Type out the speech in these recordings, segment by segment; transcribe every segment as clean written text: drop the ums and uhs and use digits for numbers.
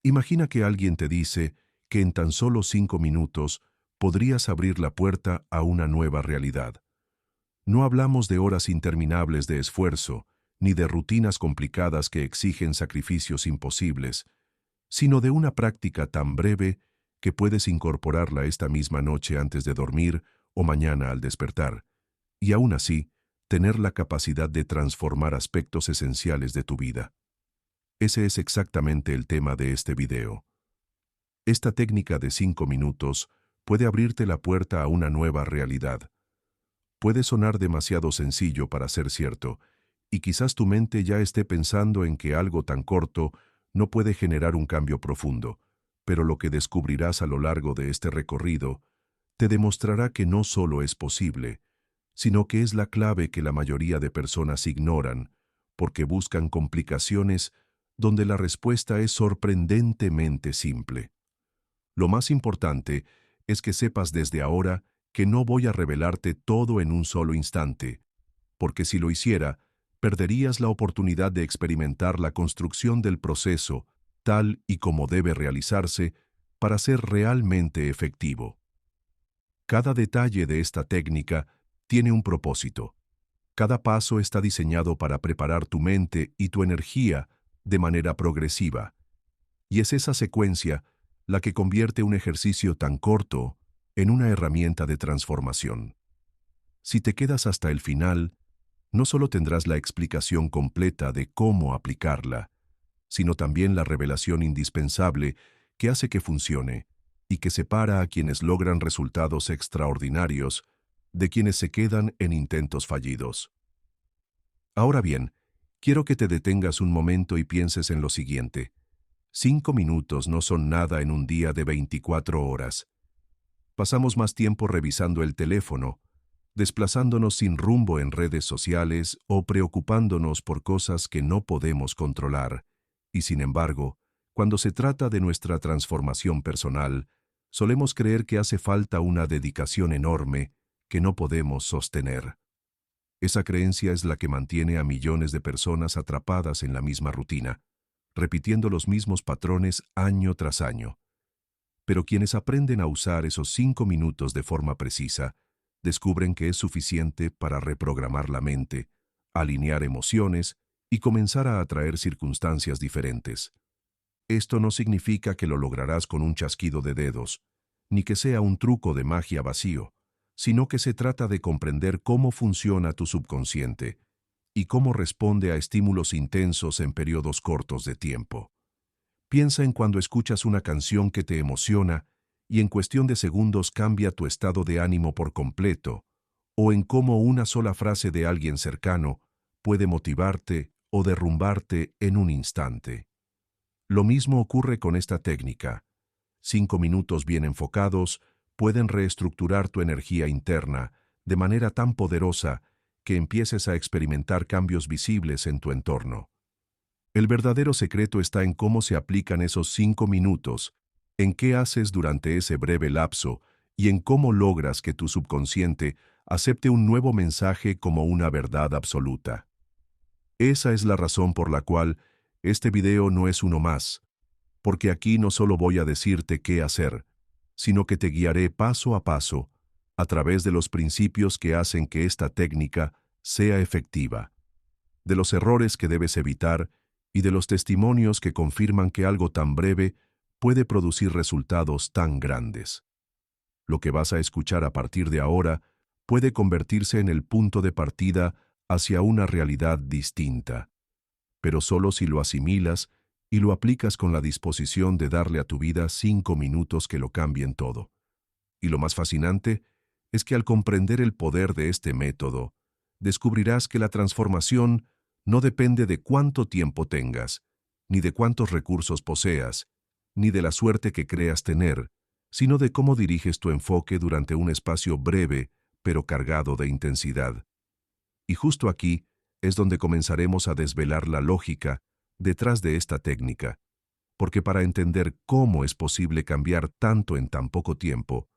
Imagina que alguien te dice que en tan solo 5 minutos podrías abrir la puerta a una nueva realidad. No hablamos de horas interminables de esfuerzo, ni de rutinas complicadas que exigen sacrificios imposibles, sino de una práctica tan breve que puedes incorporarla esta misma noche antes de dormir o mañana al despertar, y aún así, tener la capacidad de transformar aspectos esenciales de tu vida. Ese es exactamente el tema de este video. Esta técnica de 5 minutos puede abrirte la puerta a una nueva realidad. Puede sonar demasiado sencillo para ser cierto, y quizás tu mente ya esté pensando en que algo tan corto no puede generar un cambio profundo, pero lo que descubrirás a lo largo de este recorrido te demostrará que no solo es posible, sino que es la clave que la mayoría de personas ignoran, porque buscan complicaciones donde la respuesta es sorprendentemente simple. Lo más importante es que sepas desde ahora que no voy a revelarte todo en un solo instante, porque si lo hiciera, perderías la oportunidad de experimentar la construcción del proceso tal y como debe realizarse para ser realmente efectivo. Cada detalle de esta técnica tiene un propósito. Cada paso está diseñado para preparar tu mente y tu energía de manera progresiva, y es esa secuencia la que convierte un ejercicio tan corto en una herramienta de transformación. Si te quedas hasta el final, no solo tendrás la explicación completa de cómo aplicarla, sino también la revelación indispensable que hace que funcione y que separa a quienes logran resultados extraordinarios de quienes se quedan en intentos fallidos. Ahora bien, quiero que te detengas un momento y pienses en lo siguiente. 5 minutos no son nada en un día de 24 horas. Pasamos más tiempo revisando el teléfono, desplazándonos sin rumbo en redes sociales o preocupándonos por cosas que no podemos controlar. Y sin embargo, cuando se trata de nuestra transformación personal, solemos creer que hace falta una dedicación enorme que no podemos sostener. Esa creencia es la que mantiene a millones de personas atrapadas en la misma rutina, repitiendo los mismos patrones año tras año. Pero quienes aprenden a usar esos 5 minutos de forma precisa, descubren que es suficiente para reprogramar la mente, alinear emociones y comenzar a atraer circunstancias diferentes. Esto no significa que lo lograrás con un chasquido de dedos, ni que sea un truco de magia vacío, sino que se trata de comprender cómo funciona tu subconsciente y cómo responde a estímulos intensos en periodos cortos de tiempo. Piensa en cuando escuchas una canción que te emociona y en cuestión de segundos cambia tu estado de ánimo por completo, o en cómo una sola frase de alguien cercano puede motivarte o derrumbarte en un instante. Lo mismo ocurre con esta técnica. 5 minutos bien enfocados pueden reestructurar tu energía interna de manera tan poderosa que empieces a experimentar cambios visibles en tu entorno. El verdadero secreto está en cómo se aplican esos 5 minutos, en qué haces durante ese breve lapso y en cómo logras que tu subconsciente acepte un nuevo mensaje como una verdad absoluta. Esa es la razón por la cual este video no es uno más, porque aquí no solo voy a decirte qué hacer, sino que te guiaré paso a paso a través de los principios que hacen que esta técnica sea efectiva, de los errores que debes evitar y de los testimonios que confirman que algo tan breve puede producir resultados tan grandes. Lo que vas a escuchar a partir de ahora puede convertirse en el punto de partida hacia una realidad distinta, pero solo si lo asimilas y lo aplicas con la disposición de darle a tu vida 5 minutos que lo cambien todo. Y lo más fascinante es que al comprender el poder de este método, descubrirás que la transformación no depende de cuánto tiempo tengas, ni de cuántos recursos poseas, ni de la suerte que creas tener, sino de cómo diriges tu enfoque durante un espacio breve, pero cargado de intensidad. Y justo aquí es donde comenzaremos a desvelar la lógica detrás de esta técnica, porque para entender cómo es posible cambiar tanto en tan poco tiempo,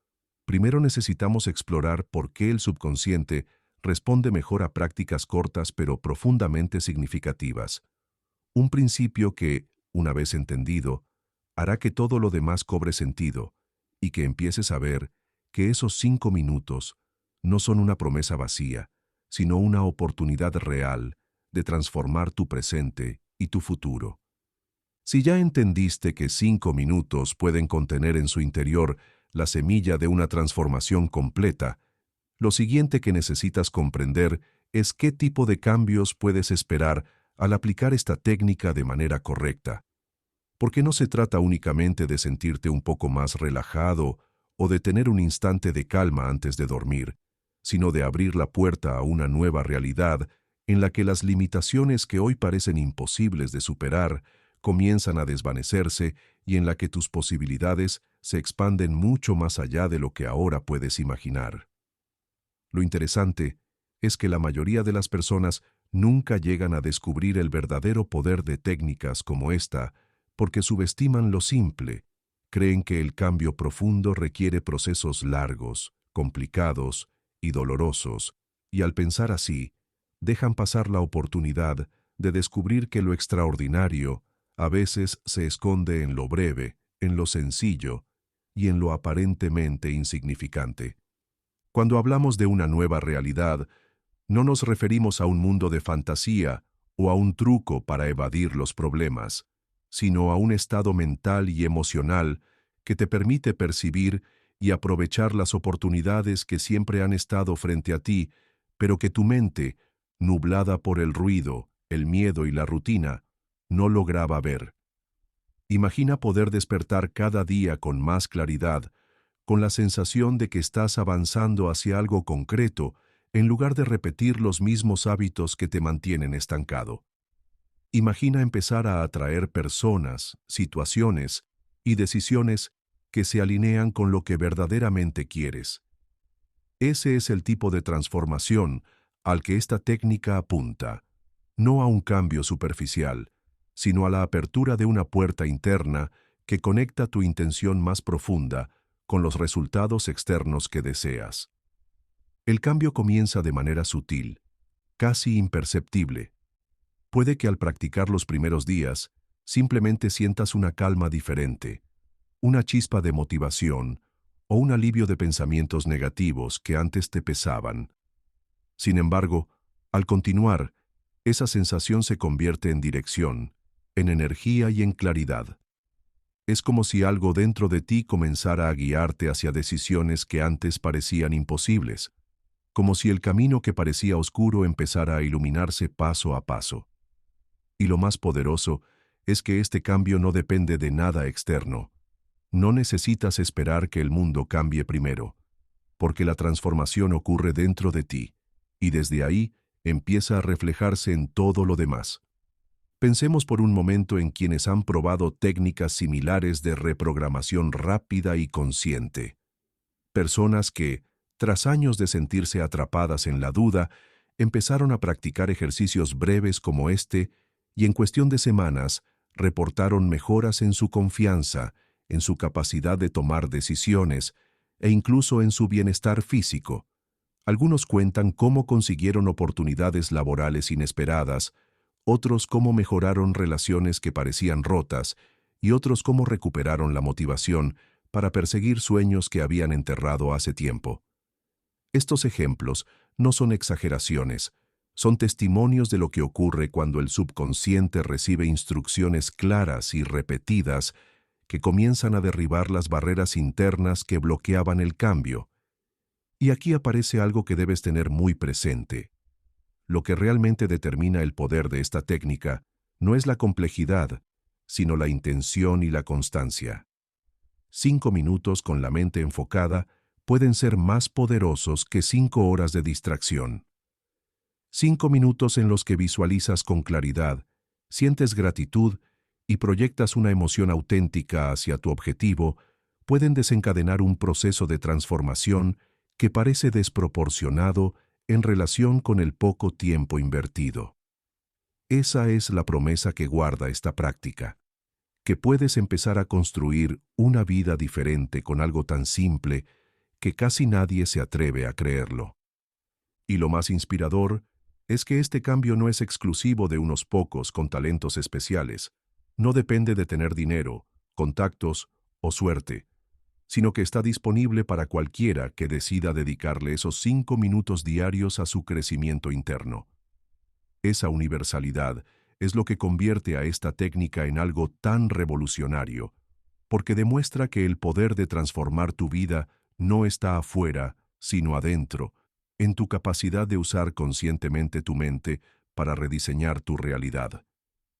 primero necesitamos explorar por qué el subconsciente responde mejor a prácticas cortas pero profundamente significativas. Un principio que, una vez entendido, hará que todo lo demás cobre sentido y que empieces a ver que esos 5 minutos no son una promesa vacía, sino una oportunidad real de transformar tu presente y tu futuro. Si ya entendiste que 5 minutos pueden contener en su interior la semilla de una transformación completa, lo siguiente que necesitas comprender es qué tipo de cambios puedes esperar al aplicar esta técnica de manera correcta. Porque no se trata únicamente de sentirte un poco más relajado o de tener un instante de calma antes de dormir, sino de abrir la puerta a una nueva realidad en la que las limitaciones que hoy parecen imposibles de superar comienzan a desvanecerse y en la que tus posibilidades se expanden mucho más allá de lo que ahora puedes imaginar. Lo interesante es que la mayoría de las personas nunca llegan a descubrir el verdadero poder de técnicas como esta porque subestiman lo simple, creen que el cambio profundo requiere procesos largos, complicados y dolorosos, y al pensar así, dejan pasar la oportunidad de descubrir que lo extraordinario a veces se esconde en lo breve, en lo sencillo y en lo aparentemente insignificante. Cuando hablamos de una nueva realidad, no nos referimos a un mundo de fantasía o a un truco para evadir los problemas, sino a un estado mental y emocional que te permite percibir y aprovechar las oportunidades que siempre han estado frente a ti, pero que tu mente, nublada por el ruido, el miedo y la rutina, no lograba ver. Imagina poder despertar cada día con más claridad, con la sensación de que estás avanzando hacia algo concreto, en lugar de repetir los mismos hábitos que te mantienen estancado. Imagina empezar a atraer personas, situaciones y decisiones que se alinean con lo que verdaderamente quieres. Ese es el tipo de transformación al que esta técnica apunta, no a un cambio superficial, sino a la apertura de una puerta interna que conecta tu intención más profunda con los resultados externos que deseas. El cambio comienza de manera sutil, casi imperceptible. Puede que al practicar los primeros días, simplemente sientas una calma diferente, una chispa de motivación o un alivio de pensamientos negativos que antes te pesaban. Sin embargo, al continuar, esa sensación se convierte en dirección, en energía y en claridad. Es como si algo dentro de ti comenzara a guiarte hacia decisiones que antes parecían imposibles, como si el camino que parecía oscuro empezara a iluminarse paso a paso. Y lo más poderoso es que este cambio no depende de nada externo. No necesitas esperar que el mundo cambie primero, porque la transformación ocurre dentro de ti, y desde ahí empieza a reflejarse en todo lo demás. Pensemos por un momento en quienes han probado técnicas similares de reprogramación rápida y consciente. Personas que, tras años de sentirse atrapadas en la duda, empezaron a practicar ejercicios breves como este y en cuestión de semanas reportaron mejoras en su confianza, en su capacidad de tomar decisiones e incluso en su bienestar físico. Algunos cuentan cómo consiguieron oportunidades laborales inesperadas, otros cómo mejoraron relaciones que parecían rotas y otros cómo recuperaron la motivación para perseguir sueños que habían enterrado hace tiempo. Estos ejemplos no son exageraciones, son testimonios de lo que ocurre cuando el subconsciente recibe instrucciones claras y repetidas que comienzan a derribar las barreras internas que bloqueaban el cambio. Y aquí aparece algo que debes tener muy presente. Lo que realmente determina el poder de esta técnica no es la complejidad, sino la intención y la constancia. 5 minutos con la mente enfocada pueden ser más poderosos que 5 horas de distracción. 5 minutos en los que visualizas con claridad, sientes gratitud y proyectas una emoción auténtica hacia tu objetivo pueden desencadenar un proceso de transformación que parece desproporcionado en relación con el poco tiempo invertido. Esa es la promesa que guarda esta práctica, que puedes empezar a construir una vida diferente con algo tan simple que casi nadie se atreve a creerlo. Y lo más inspirador es que este cambio no es exclusivo de unos pocos con talentos especiales, no depende de tener dinero contactos o suerte, sino que está disponible para cualquiera que decida dedicarle esos 5 minutos diarios a su crecimiento interno. Esa universalidad es lo que convierte a esta técnica en algo tan revolucionario, porque demuestra que el poder de transformar tu vida no está afuera, sino adentro, en tu capacidad de usar conscientemente tu mente para rediseñar tu realidad.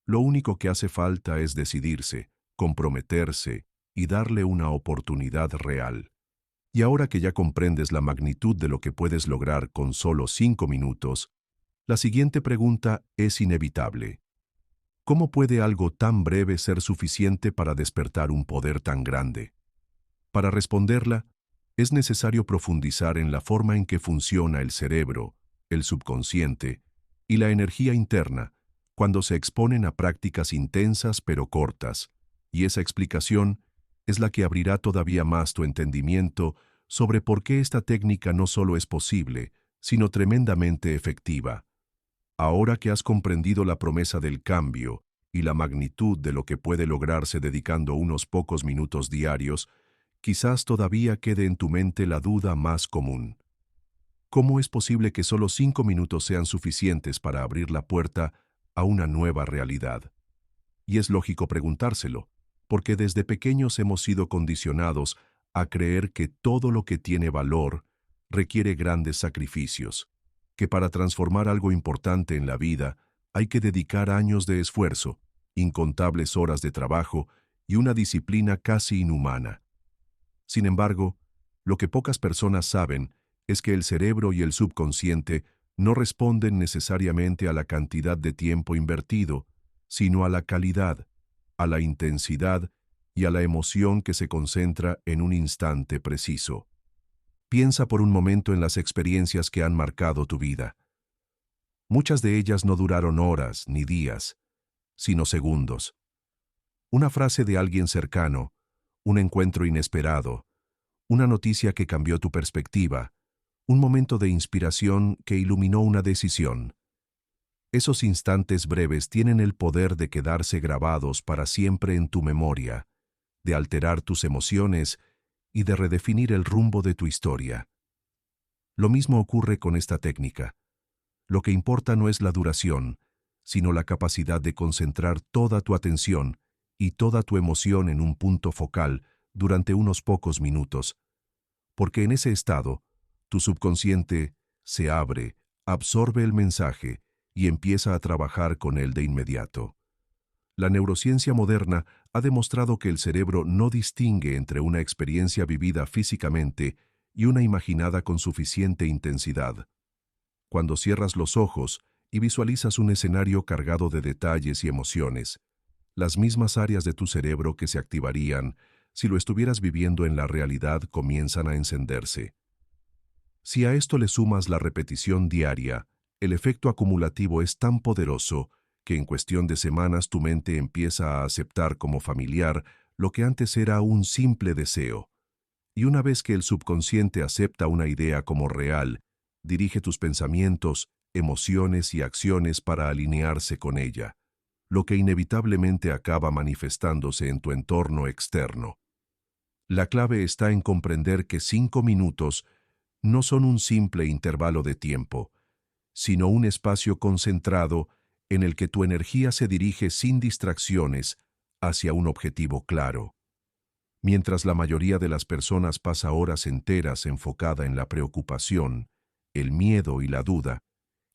Lo único que hace falta es decidirse, comprometerse y darle una oportunidad real. Y ahora que ya comprendes la magnitud de lo que puedes lograr con solo 5 minutos, la siguiente pregunta es inevitable. ¿Cómo puede algo tan breve ser suficiente para despertar un poder tan grande? Para responderla, es necesario profundizar en la forma en que funciona el cerebro, el subconsciente y la energía interna cuando se exponen a prácticas intensas pero cortas, y esa explicación es la que abrirá todavía más tu entendimiento sobre por qué esta técnica no solo es posible, sino tremendamente efectiva. Ahora que has comprendido la promesa del cambio y la magnitud de lo que puede lograrse dedicando unos pocos minutos diarios, quizás todavía quede en tu mente la duda más común. ¿Cómo es posible que solo 5 minutos sean suficientes para abrir la puerta a una nueva realidad? Y es lógico preguntárselo, porque desde pequeños hemos sido condicionados a creer que todo lo que tiene valor requiere grandes sacrificios, que para transformar algo importante en la vida hay que dedicar años de esfuerzo, incontables horas de trabajo y una disciplina casi inhumana. Sin embargo, lo que pocas personas saben es que el cerebro y el subconsciente no responden necesariamente a la cantidad de tiempo invertido, sino a la calidad, a la intensidad y a la emoción que se concentra en un instante preciso. Piensa por un momento en las experiencias que han marcado tu vida. Muchas de ellas no duraron horas ni días, sino segundos. Una frase de alguien cercano, un encuentro inesperado, una noticia que cambió tu perspectiva, un momento de inspiración que iluminó una decisión. Esos instantes breves tienen el poder de quedarse grabados para siempre en tu memoria, de alterar tus emociones y de redefinir el rumbo de tu historia. Lo mismo ocurre con esta técnica. Lo que importa no es la duración, sino la capacidad de concentrar toda tu atención y toda tu emoción en un punto focal durante unos pocos minutos, porque en ese estado, tu subconsciente se abre, absorbe el mensaje y empieza a trabajar con él de inmediato. La neurociencia moderna ha demostrado que el cerebro no distingue entre una experiencia vivida físicamente y una imaginada con suficiente intensidad. Cuando cierras los ojos y visualizas un escenario cargado de detalles y emociones, las mismas áreas de tu cerebro que se activarían si lo estuvieras viviendo en la realidad comienzan a encenderse. Si a esto le sumas la repetición diaria, el efecto acumulativo es tan poderoso que en cuestión de semanas tu mente empieza a aceptar como familiar lo que antes era un simple deseo. Y una vez que el subconsciente acepta una idea como real, dirige tus pensamientos, emociones y acciones para alinearse con ella, lo que inevitablemente acaba manifestándose en tu entorno externo. La clave está en comprender que 5 minutos no son un simple intervalo de tiempo, sino un espacio concentrado en el que tu energía se dirige sin distracciones hacia un objetivo claro. Mientras la mayoría de las personas pasa horas enteras enfocada en la preocupación, el miedo y la duda,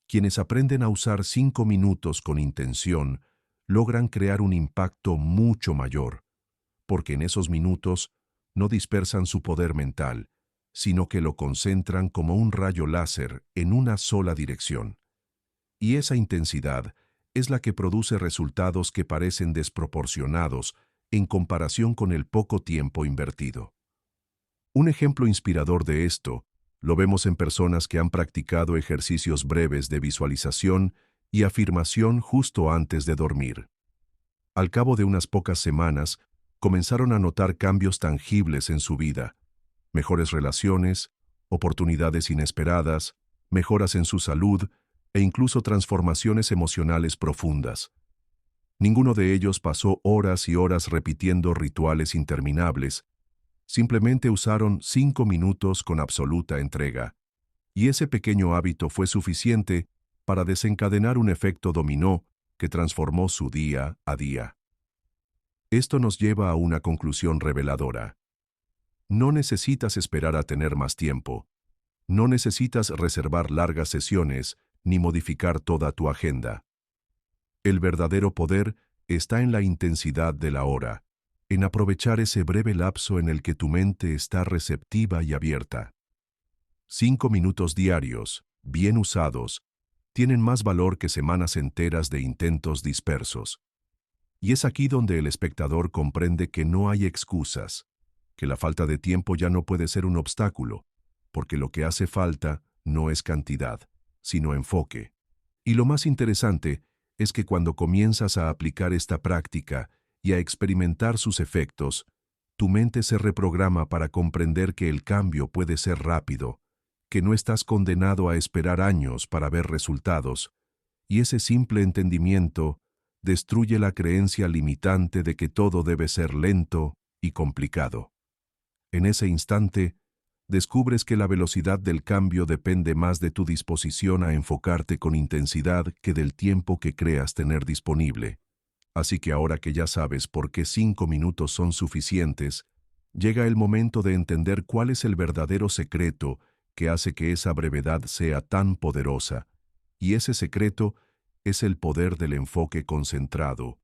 quienes aprenden a usar 5 minutos con intención logran crear un impacto mucho mayor, porque en esos minutos no dispersan su poder mental, sino que lo concentran como un rayo láser en una sola dirección. Y esa intensidad es la que produce resultados que parecen desproporcionados en comparación con el poco tiempo invertido. Un ejemplo inspirador de esto lo vemos en personas que han practicado ejercicios breves de visualización y afirmación justo antes de dormir. Al cabo de unas pocas semanas, comenzaron a notar cambios tangibles en su vida, mejores relaciones, oportunidades inesperadas, mejoras en su salud e incluso transformaciones emocionales profundas. Ninguno de ellos pasó horas y horas repitiendo rituales interminables. Simplemente usaron 5 minutos con absoluta entrega. Y ese pequeño hábito fue suficiente para desencadenar un efecto dominó que transformó su día a día. Esto nos lleva a una conclusión reveladora. No necesitas esperar a tener más tiempo. No necesitas reservar largas sesiones ni modificar toda tu agenda. El verdadero poder está en la intensidad de la hora, en aprovechar ese breve lapso en el que tu mente está receptiva y abierta. 5 minutos diarios, bien usados, tienen más valor que semanas enteras de intentos dispersos. Y es aquí donde el espectador comprende que no hay excusas, que la falta de tiempo ya no puede ser un obstáculo, porque lo que hace falta no es cantidad, sino enfoque. Y lo más interesante es que cuando comienzas a aplicar esta práctica y a experimentar sus efectos, tu mente se reprograma para comprender que el cambio puede ser rápido, que no estás condenado a esperar años para ver resultados, y ese simple entendimiento destruye la creencia limitante de que todo debe ser lento y complicado. En ese instante, descubres que la velocidad del cambio depende más de tu disposición a enfocarte con intensidad que del tiempo que creas tener disponible. Así que ahora que ya sabes por qué 5 minutos son suficientes, llega el momento de entender cuál es el verdadero secreto que hace que esa brevedad sea tan poderosa. Y ese secreto es el poder del enfoque concentrado,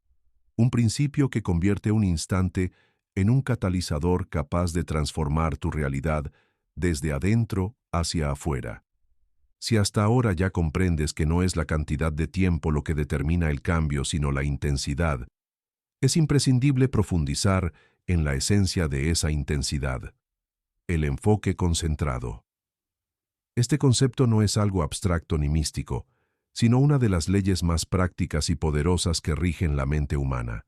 un principio que convierte un instante en un catalizador capaz de transformar tu realidad desde adentro hacia afuera. Si hasta ahora ya comprendes que no es la cantidad de tiempo lo que determina el cambio, sino la intensidad, es imprescindible profundizar en la esencia de esa intensidad, el enfoque concentrado. Este concepto no es algo abstracto ni místico, sino una de las leyes más prácticas y poderosas que rigen la mente humana.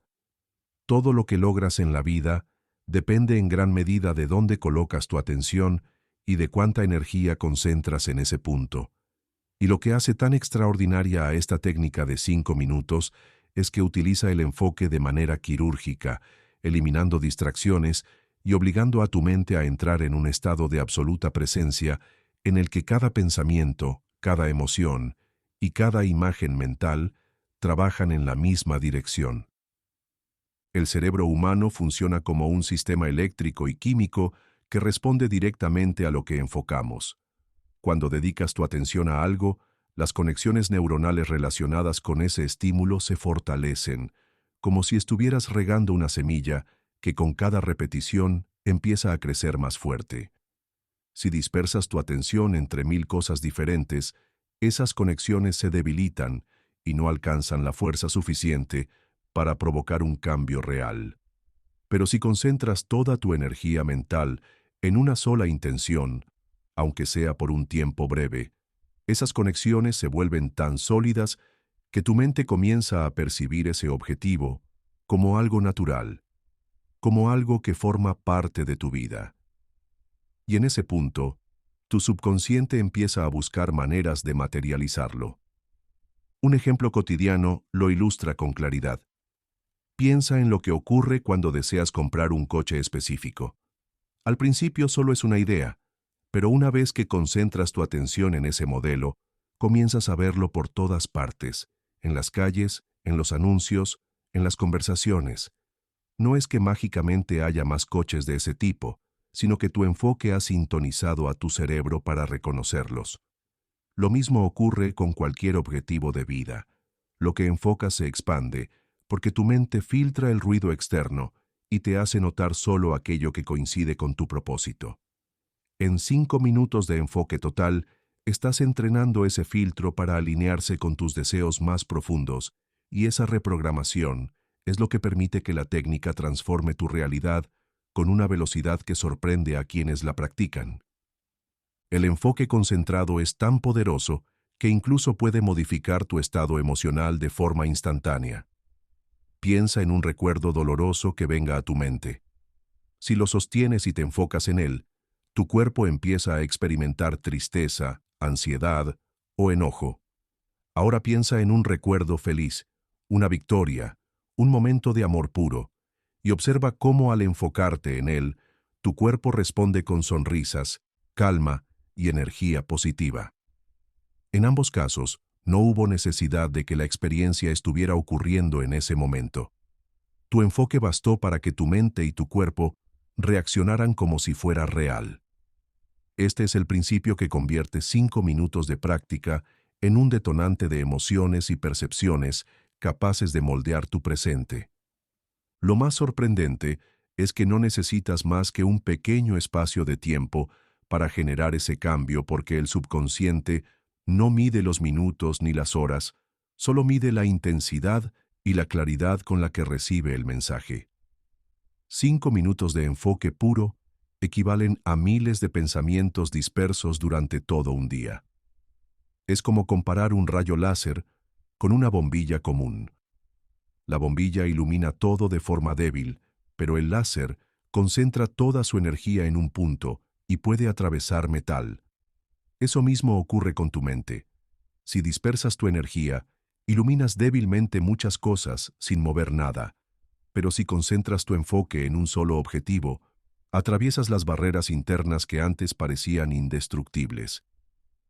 Todo lo que logras en la vida depende en gran medida de dónde colocas tu atención y de cuánta energía concentras en ese punto. Y lo que hace tan extraordinaria a esta técnica de 5 minutos es que utiliza el enfoque de manera quirúrgica, eliminando distracciones y obligando a tu mente a entrar en un estado de absoluta presencia en el que cada pensamiento, cada emoción y cada imagen mental trabajan en la misma dirección. El cerebro humano funciona como un sistema eléctrico y químico que responde directamente a lo que enfocamos. Cuando dedicas tu atención a algo, las conexiones neuronales relacionadas con ese estímulo se fortalecen, como si estuvieras regando una semilla que con cada repetición empieza a crecer más fuerte. Si dispersas tu atención entre 1000 cosas diferentes, esas conexiones se debilitan y no alcanzan la fuerza suficiente para provocar un cambio real. Pero si concentras toda tu energía mental en una sola intención, aunque sea por un tiempo breve, esas conexiones se vuelven tan sólidas que tu mente comienza a percibir ese objetivo como algo natural, como algo que forma parte de tu vida. Y en ese punto, tu subconsciente empieza a buscar maneras de materializarlo. Un ejemplo cotidiano lo ilustra con claridad. Piensa en lo que ocurre cuando deseas comprar un coche específico. Al principio solo es una idea, pero una vez que concentras tu atención en ese modelo, comienzas a verlo por todas partes, en las calles, en los anuncios, en las conversaciones. No es que mágicamente haya más coches de ese tipo, sino que tu enfoque ha sintonizado a tu cerebro para reconocerlos. Lo mismo ocurre con cualquier objetivo de vida. Lo que enfocas se expande, porque tu mente filtra el ruido externo y te hace notar solo aquello que coincide con tu propósito. En 5 minutos de enfoque total, estás entrenando ese filtro para alinearse con tus deseos más profundos, y esa reprogramación es lo que permite que la técnica transforme tu realidad con una velocidad que sorprende a quienes la practican. El enfoque concentrado es tan poderoso que incluso puede modificar tu estado emocional de forma instantánea. Piensa en un recuerdo doloroso que venga a tu mente. Si lo sostienes y te enfocas en él, tu cuerpo empieza a experimentar tristeza, ansiedad o enojo. Ahora piensa en un recuerdo feliz, una victoria, un momento de amor puro, y observa cómo al enfocarte en él, tu cuerpo responde con sonrisas, calma y energía positiva. En ambos casos, no hubo necesidad de que la experiencia estuviera ocurriendo en ese momento. Tu enfoque bastó para que tu mente y tu cuerpo reaccionaran como si fuera real. Este es el principio que convierte 5 minutos de práctica en un detonante de emociones y percepciones capaces de moldear tu presente. Lo más sorprendente es que no necesitas más que un pequeño espacio de tiempo para generar ese cambio, porque el subconsciente no mide los minutos ni las horas, solo mide la intensidad y la claridad con la que recibe el mensaje. 5 minutos de enfoque puro equivalen a miles de pensamientos dispersos durante todo un día. Es como comparar un rayo láser con una bombilla común. La bombilla ilumina todo de forma débil, pero el láser concentra toda su energía en un punto y puede atravesar metal. Eso mismo ocurre con tu mente. Si dispersas tu energía, iluminas débilmente muchas cosas sin mover nada. Pero si concentras tu enfoque en un solo objetivo, atraviesas las barreras internas que antes parecían indestructibles.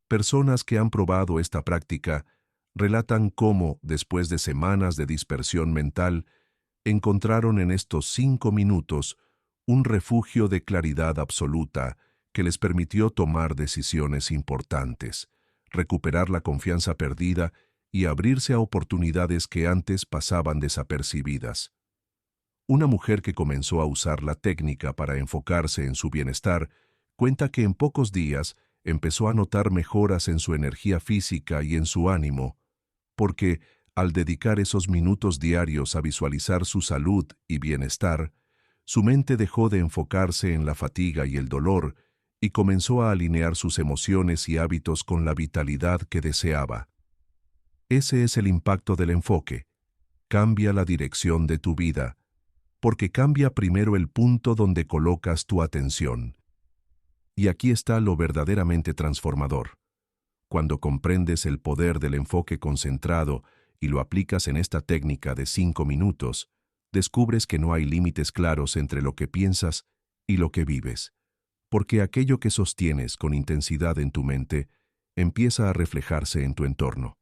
Personas que han probado esta práctica relatan cómo, después de semanas de dispersión mental, encontraron en estos 5 minutos un refugio de claridad absoluta que les permitió tomar decisiones importantes, recuperar la confianza perdida y abrirse a oportunidades que antes pasaban desapercibidas. Una mujer que comenzó a usar la técnica para enfocarse en su bienestar cuenta que en pocos días empezó a notar mejoras en su energía física y en su ánimo, porque al dedicar esos minutos diarios a visualizar su salud y bienestar, su mente dejó de enfocarse en la fatiga y el dolor y comenzó a alinear sus emociones y hábitos con la vitalidad que deseaba. Ese es el impacto del enfoque. Cambia la dirección de tu vida, porque cambia primero el punto donde colocas tu atención. Y aquí está lo verdaderamente transformador. Cuando comprendes el poder del enfoque concentrado y lo aplicas en esta técnica de 5 minutos, descubres que no hay límites claros entre lo que piensas y lo que vives, porque aquello que sostienes con intensidad en tu mente empieza a reflejarse en tu entorno.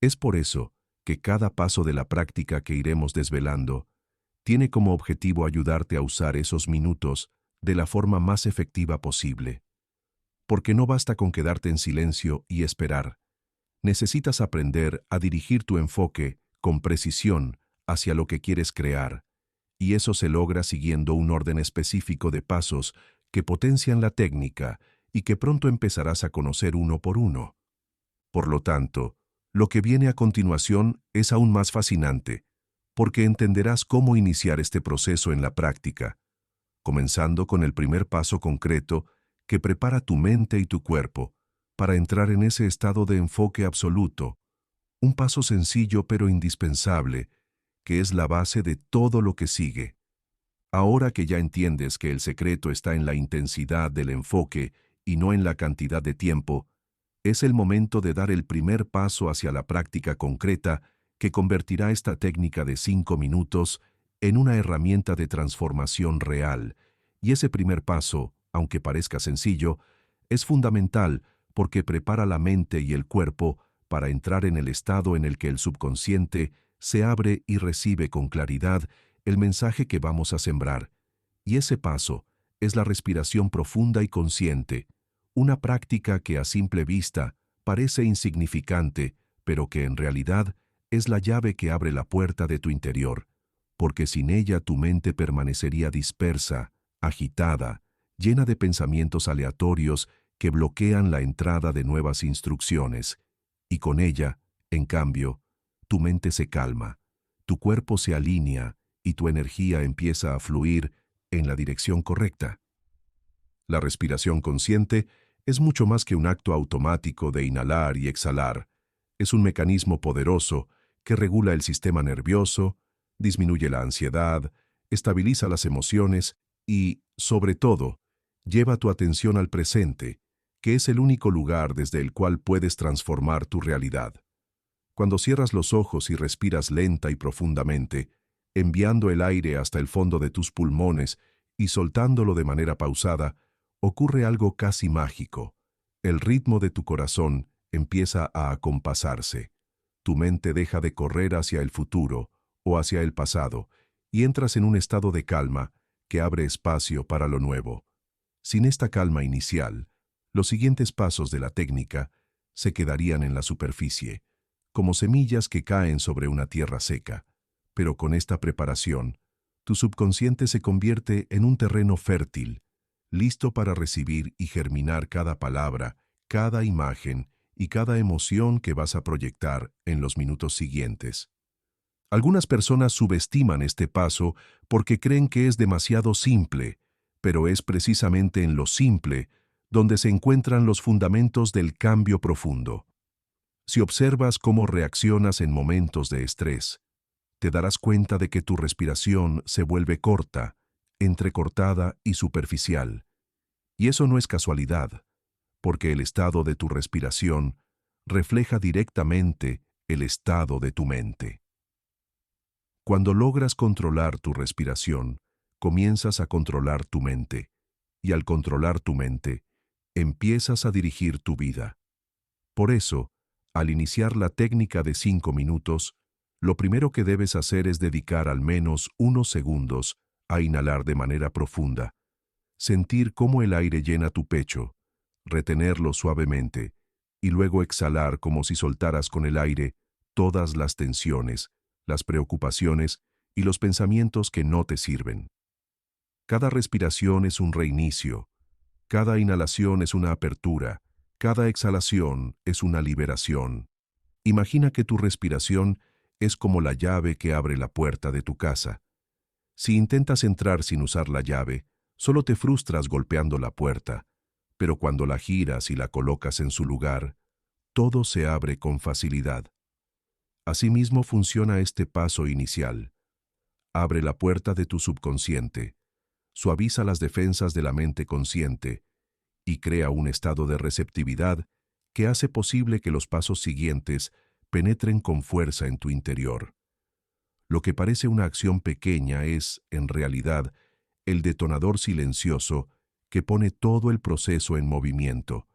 Es por eso que cada paso de la práctica que iremos desvelando tiene como objetivo ayudarte a usar esos minutos de la forma más efectiva posible. Porque no basta con quedarte en silencio y esperar. Necesitas aprender a dirigir tu enfoque con precisión hacia lo que quieres crear, y eso se logra siguiendo un orden específico de pasos que potencian la técnica y que pronto empezarás a conocer uno por uno. Por lo tanto, lo que viene a continuación es aún más fascinante, porque entenderás cómo iniciar este proceso en la práctica, comenzando con el primer paso concreto que prepara tu mente y tu cuerpo para entrar en ese estado de enfoque absoluto, un paso sencillo pero indispensable, que es la base de todo lo que sigue. Ahora que ya entiendes que el secreto está en la intensidad del enfoque y no en la cantidad de tiempo, es el momento de dar el primer paso hacia la práctica concreta que convertirá esta técnica de 5 minutos en una herramienta de transformación real. Y ese primer paso, aunque parezca sencillo, es fundamental porque prepara la mente y el cuerpo para entrar en el estado en el que el subconsciente se abre y recibe con claridad el mensaje que vamos a sembrar. Y ese paso es la respiración profunda y consciente, una práctica que a simple vista parece insignificante, pero que en realidad es la llave que abre la puerta de tu interior, porque sin ella tu mente permanecería dispersa, agitada, llena de pensamientos aleatorios que bloquean la entrada de nuevas instrucciones, y con ella, en cambio, tu mente se calma, tu cuerpo se alinea y tu energía empieza a fluir en la dirección correcta. La respiración consciente es mucho más que un acto automático de inhalar y exhalar. Es un mecanismo poderoso que regula el sistema nervioso, disminuye la ansiedad, estabiliza las emociones y, sobre todo, lleva tu atención al presente, que es el único lugar desde el cual puedes transformar tu realidad. Cuando cierras los ojos y respiras lenta y profundamente, enviando el aire hasta el fondo de tus pulmones y soltándolo de manera pausada, ocurre algo casi mágico. El ritmo de tu corazón empieza a acompasarse. Tu mente deja de correr hacia el futuro o hacia el pasado y entras en un estado de calma que abre espacio para lo nuevo. Sin esta calma inicial, los siguientes pasos de la técnica se quedarían en la superficie, como semillas que caen sobre una tierra seca. Pero con esta preparación, tu subconsciente se convierte en un terreno fértil, listo para recibir y germinar cada palabra, cada imagen y cada emoción que vas a proyectar en los minutos siguientes. Algunas personas subestiman este paso porque creen que es demasiado simple, pero es precisamente en lo simple donde se encuentran los fundamentos del cambio profundo. Si observas cómo reaccionas en momentos de estrés, te darás cuenta de que tu respiración se vuelve corta, entrecortada y superficial. Y eso no es casualidad, porque el estado de tu respiración refleja directamente el estado de tu mente. Cuando logras controlar tu respiración, comienzas a controlar tu mente, y al controlar tu mente, empiezas a dirigir tu vida. Por eso, al iniciar la técnica de 5 minutos, lo primero que debes hacer es dedicar al menos unos segundos a inhalar de manera profunda, sentir cómo el aire llena tu pecho, retenerlo suavemente, y luego exhalar como si soltaras con el aire todas las tensiones, las preocupaciones y los pensamientos que no te sirven. Cada respiración es un reinicio, cada inhalación es una apertura, cada exhalación es una liberación. Imagina que tu respiración es como la llave que abre la puerta de tu casa. Si intentas entrar sin usar la llave, solo te frustras golpeando la puerta, pero cuando la giras y la colocas en su lugar, todo se abre con facilidad. Asimismo funciona este paso inicial. Abre la puerta de tu subconsciente, suaviza las defensas de la mente consciente y crea un estado de receptividad que hace posible que los pasos siguientes penetren con fuerza en tu interior. Lo que parece una acción pequeña es, en realidad, el detonador silencioso que pone todo el proceso en movimiento,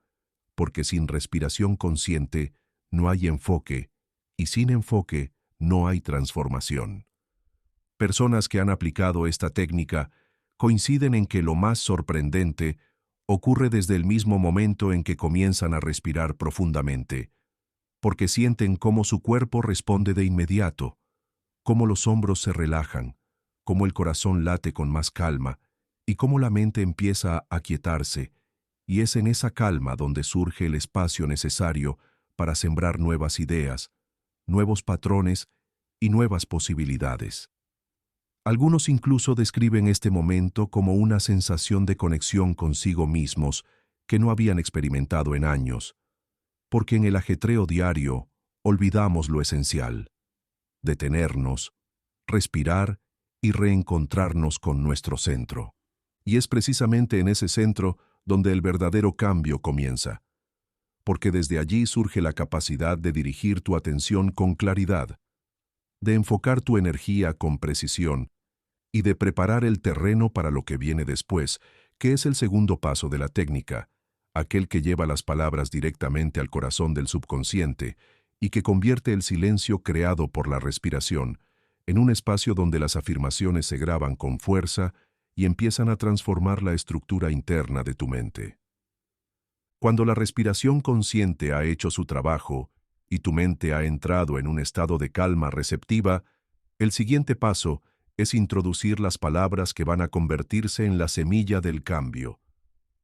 porque sin respiración consciente no hay enfoque, y sin enfoque no hay transformación. Personas que han aplicado esta técnica coinciden en que lo más sorprendente ocurre desde el mismo momento en que comienzan a respirar profundamente, porque sienten cómo su cuerpo responde de inmediato, cómo los hombros se relajan, cómo el corazón late con más calma y cómo la mente empieza a aquietarse, y es en esa calma donde surge el espacio necesario para sembrar nuevas ideas, nuevos patrones y nuevas posibilidades. Algunos incluso describen este momento como una sensación de conexión consigo mismos que no habían experimentado en años, porque en el ajetreo diario olvidamos lo esencial: detenernos, respirar y reencontrarnos con nuestro centro. Y es precisamente en ese centro donde el verdadero cambio comienza, porque desde allí surge la capacidad de dirigir tu atención con claridad, de enfocar tu energía con precisión y de preparar el terreno para lo que viene después, que es el segundo paso de la técnica, aquel que lleva las palabras directamente al corazón del subconsciente y que convierte el silencio creado por la respiración en un espacio donde las afirmaciones se graban con fuerza y empiezan a transformar la estructura interna de tu mente. Cuando la respiración consciente ha hecho su trabajo y tu mente ha entrado en un estado de calma receptiva, el siguiente paso es introducir las palabras que van a convertirse en la semilla del cambio,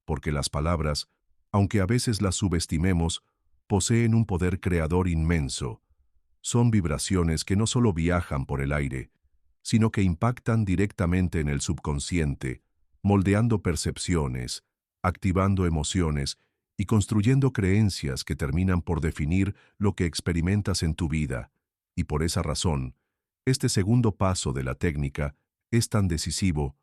porque las palabras, aunque a veces las subestimemos, poseen un poder creador inmenso. Son vibraciones que no solo viajan por el aire, sino que impactan directamente en el subconsciente, moldeando percepciones, activando emociones y construyendo creencias que terminan por definir lo que experimentas en tu vida. Y por esa razón, este segundo paso de la técnica es tan decisivo,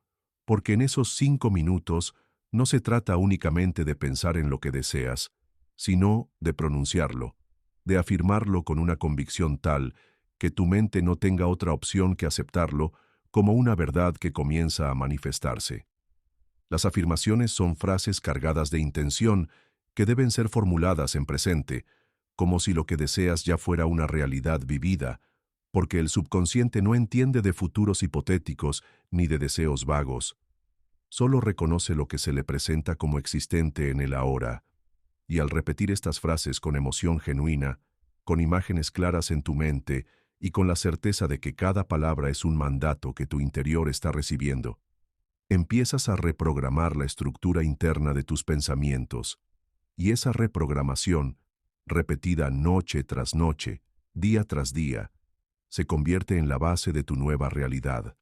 porque en esos 5 minutos no se trata únicamente de pensar en lo que deseas, sino de pronunciarlo, de afirmarlo con una convicción tal que tu mente no tenga otra opción que aceptarlo como una verdad que comienza a manifestarse. Las afirmaciones son frases cargadas de intención que deben ser formuladas en presente, como si lo que deseas ya fuera una realidad vivida, porque el subconsciente no entiende de futuros hipotéticos ni de deseos vagos. Solo reconoce lo que se le presenta como existente en el ahora, y al repetir estas frases con emoción genuina, con imágenes claras en tu mente y con la certeza de que cada palabra es un mandato que tu interior está recibiendo, empiezas a reprogramar la estructura interna de tus pensamientos, y esa reprogramación, repetida noche tras noche, día tras día, se convierte en la base de tu nueva realidad.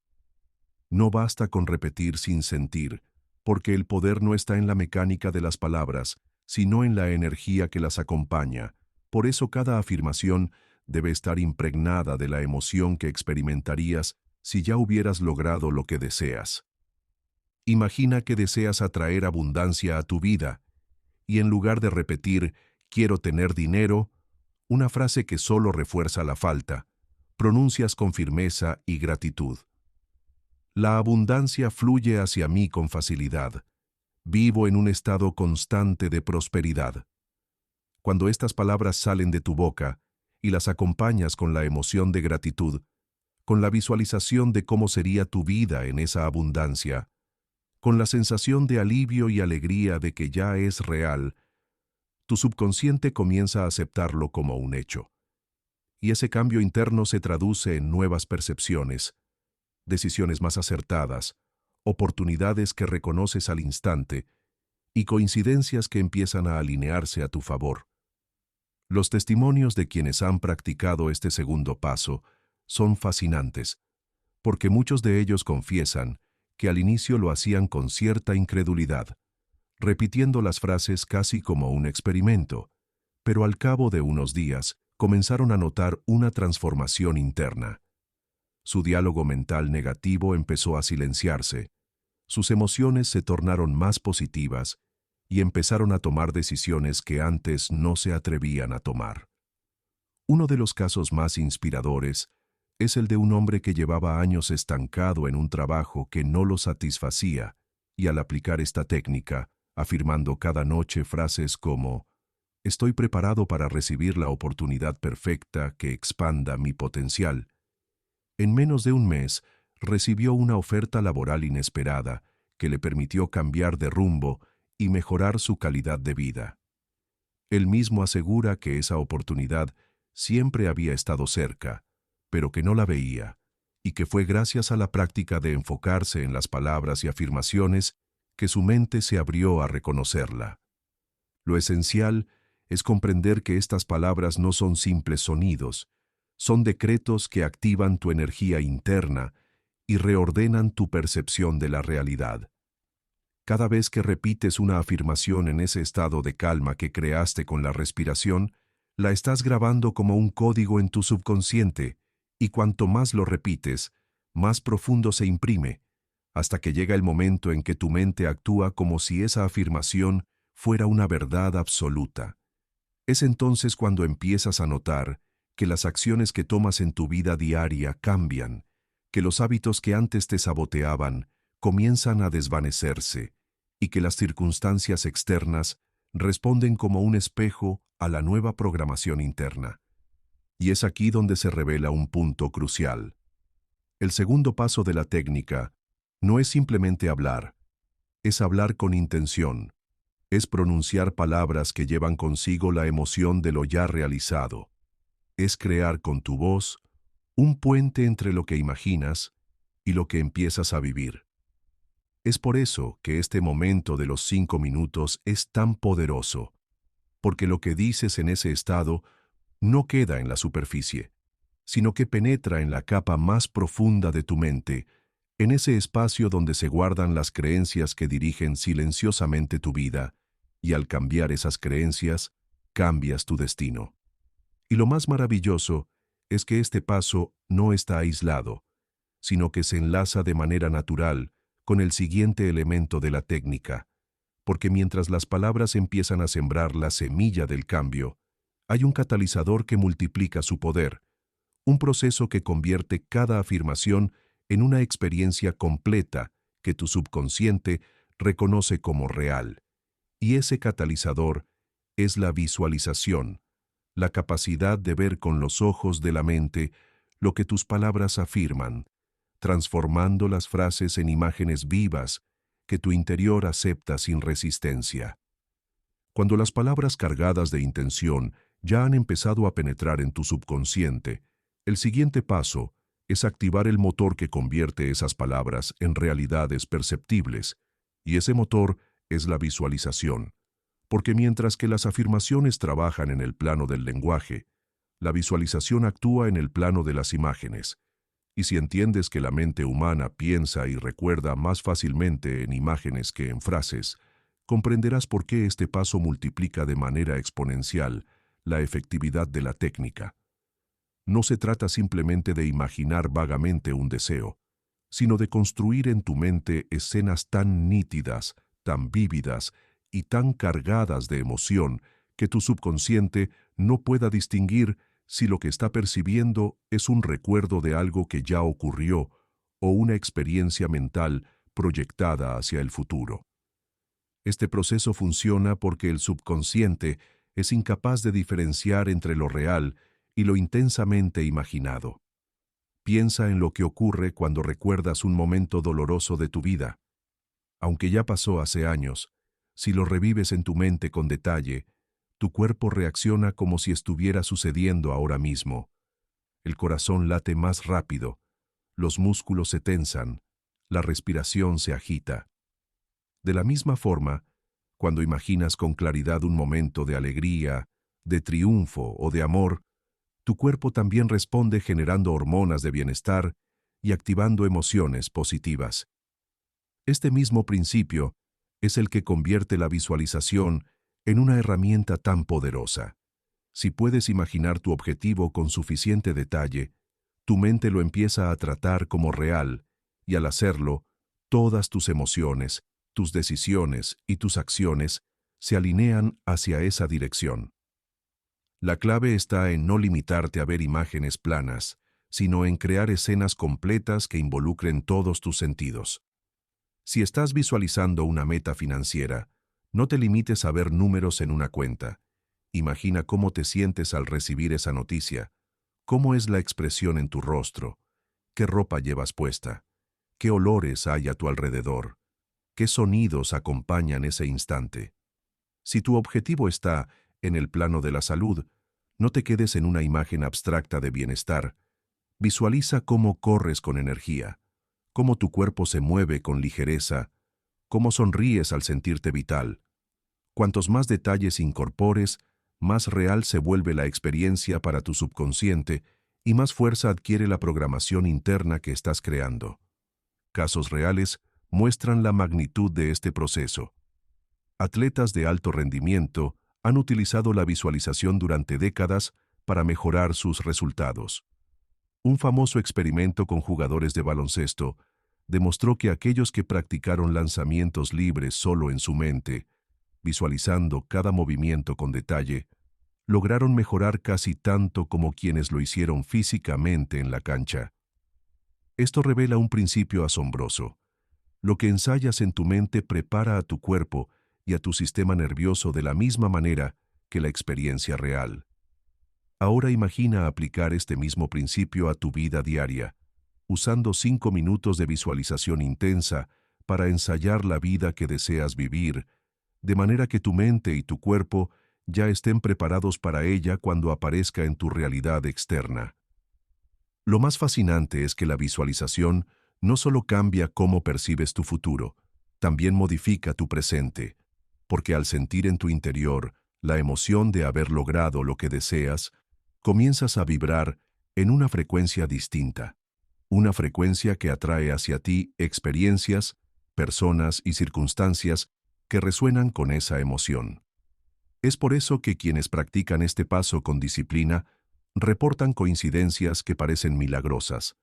No basta con repetir sin sentir, porque el poder no está en la mecánica de las palabras, sino en la energía que las acompaña. Por eso cada afirmación debe estar impregnada de la emoción que experimentarías si ya hubieras logrado lo que deseas. Imagina que deseas atraer abundancia a tu vida, y en lugar de repetir «quiero tener dinero», una frase que solo refuerza la falta, pronuncias con firmeza y gratitud. La abundancia fluye hacia mí con facilidad. Vivo en un estado constante de prosperidad. Cuando estas palabras salen de tu boca y las acompañas con la emoción de gratitud, con la visualización de cómo sería tu vida en esa abundancia, con la sensación de alivio y alegría de que ya es real, tu subconsciente comienza a aceptarlo como un hecho. Y ese cambio interno se traduce en nuevas percepciones, decisiones más acertadas, oportunidades que reconoces al instante y coincidencias que empiezan a alinearse a tu favor. Los testimonios de quienes han practicado este segundo paso son fascinantes, porque muchos de ellos confiesan que al inicio lo hacían con cierta incredulidad, repitiendo las frases casi como un experimento, pero al cabo de unos días comenzaron a notar una transformación interna. Su diálogo mental negativo empezó a silenciarse, sus emociones se tornaron más positivas y empezaron a tomar decisiones que antes no se atrevían a tomar. Uno de los casos más inspiradores es el de un hombre que llevaba años estancado en un trabajo que no lo satisfacía, y al aplicar esta técnica, afirmando cada noche frases como «Estoy preparado para recibir la oportunidad perfecta que expanda mi potencial», en menos de un mes recibió una oferta laboral inesperada que le permitió cambiar de rumbo y mejorar su calidad de vida. Él mismo asegura que esa oportunidad siempre había estado cerca, pero que no la veía, y que fue gracias a la práctica de enfocarse en las palabras y afirmaciones que su mente se abrió a reconocerla. Lo esencial es comprender que estas palabras no son simples sonidos, son decretos que activan tu energía interna y reordenan tu percepción de la realidad. Cada vez que repites una afirmación en ese estado de calma que creaste con la respiración, la estás grabando como un código en tu subconsciente, y cuanto más lo repites, más profundo se imprime, hasta que llega el momento en que tu mente actúa como si esa afirmación fuera una verdad absoluta. Es entonces cuando empiezas a notar que las acciones que tomas en tu vida diaria cambian, que los hábitos que antes te saboteaban comienzan a desvanecerse y que las circunstancias externas responden como un espejo a la nueva programación interna. Y es aquí donde se revela un punto crucial. El segundo paso de la técnica no es simplemente hablar, es hablar con intención, es pronunciar palabras que llevan consigo la emoción de lo ya realizado. Es crear con tu voz un puente entre lo que imaginas y lo que empiezas a vivir. Es por eso que este momento de los 5 minutos es tan poderoso, porque lo que dices en ese estado no queda en la superficie, sino que penetra en la capa más profunda de tu mente, en ese espacio donde se guardan las creencias que dirigen silenciosamente tu vida, y al cambiar esas creencias, cambias tu destino. Y lo más maravilloso es que este paso no está aislado, sino que se enlaza de manera natural con el siguiente elemento de la técnica, porque mientras las palabras empiezan a sembrar la semilla del cambio, hay un catalizador que multiplica su poder, un proceso que convierte cada afirmación en una experiencia completa que tu subconsciente reconoce como real. Y ese catalizador es la visualización, la capacidad de ver con los ojos de la mente lo que tus palabras afirman, transformando las frases en imágenes vivas que tu interior acepta sin resistencia. Cuando las palabras cargadas de intención ya han empezado a penetrar en tu subconsciente, el siguiente paso es activar el motor que convierte esas palabras en realidades perceptibles, y ese motor es la visualización. Porque mientras que las afirmaciones trabajan en el plano del lenguaje, la visualización actúa en el plano de las imágenes. Y si entiendes que la mente humana piensa y recuerda más fácilmente en imágenes que en frases, comprenderás por qué este paso multiplica de manera exponencial la efectividad de la técnica. No se trata simplemente de imaginar vagamente un deseo, sino de construir en tu mente escenas tan nítidas, tan vívidas y tan cargadas de emoción que tu subconsciente no pueda distinguir si lo que está percibiendo es un recuerdo de algo que ya ocurrió o una experiencia mental proyectada hacia el futuro. Este proceso funciona porque el subconsciente es incapaz de diferenciar entre lo real y lo intensamente imaginado. Piensa en lo que ocurre cuando recuerdas un momento doloroso de tu vida. Aunque ya pasó hace años, si lo revives en tu mente con detalle, tu cuerpo reacciona como si estuviera sucediendo ahora mismo. El corazón late más rápido, los músculos se tensan, la respiración se agita. De la misma forma, cuando imaginas con claridad un momento de alegría, de triunfo o de amor, tu cuerpo también responde generando hormonas de bienestar y activando emociones positivas. Este mismo principio es el que convierte la visualización en una herramienta tan poderosa. Si puedes imaginar tu objetivo con suficiente detalle, tu mente lo empieza a tratar como real, y al hacerlo, todas tus emociones, tus decisiones y tus acciones se alinean hacia esa dirección. La clave está en no limitarte a ver imágenes planas, sino en crear escenas completas que involucren todos tus sentidos. Si estás visualizando una meta financiera, no te limites a ver números en una cuenta. Imagina cómo te sientes al recibir esa noticia, cómo es la expresión en tu rostro, qué ropa llevas puesta, qué olores hay a tu alrededor, qué sonidos acompañan ese instante. Si tu objetivo está en el plano de la salud, no te quedes en una imagen abstracta de bienestar. Visualiza cómo corres con energía, cómo tu cuerpo se mueve con ligereza, cómo sonríes al sentirte vital. Cuantos más detalles incorpores, más real se vuelve la experiencia para tu subconsciente y más fuerza adquiere la programación interna que estás creando. Casos reales muestran la magnitud de este proceso. Atletas de alto rendimiento han utilizado la visualización durante décadas para mejorar sus resultados. Un famoso experimento con jugadores de baloncesto demostró que aquellos que practicaron lanzamientos libres solo en su mente, visualizando cada movimiento con detalle, lograron mejorar casi tanto como quienes lo hicieron físicamente en la cancha. Esto revela un principio asombroso. Lo que ensayas en tu mente prepara a tu cuerpo y a tu sistema nervioso de la misma manera que la experiencia real. Ahora imagina aplicar este mismo principio a tu vida diaria, usando 5 minutos de visualización intensa para ensayar la vida que deseas vivir, de manera que tu mente y tu cuerpo ya estén preparados para ella cuando aparezca en tu realidad externa. Lo más fascinante es que la visualización no solo cambia cómo percibes tu futuro, también modifica tu presente, porque al sentir en tu interior la emoción de haber logrado lo que deseas, comienzas a vibrar en una frecuencia distinta, una frecuencia que atrae hacia ti experiencias, personas y circunstancias que resuenan con esa emoción. Es por eso que quienes practican este paso con disciplina reportan coincidencias que parecen milagrosas,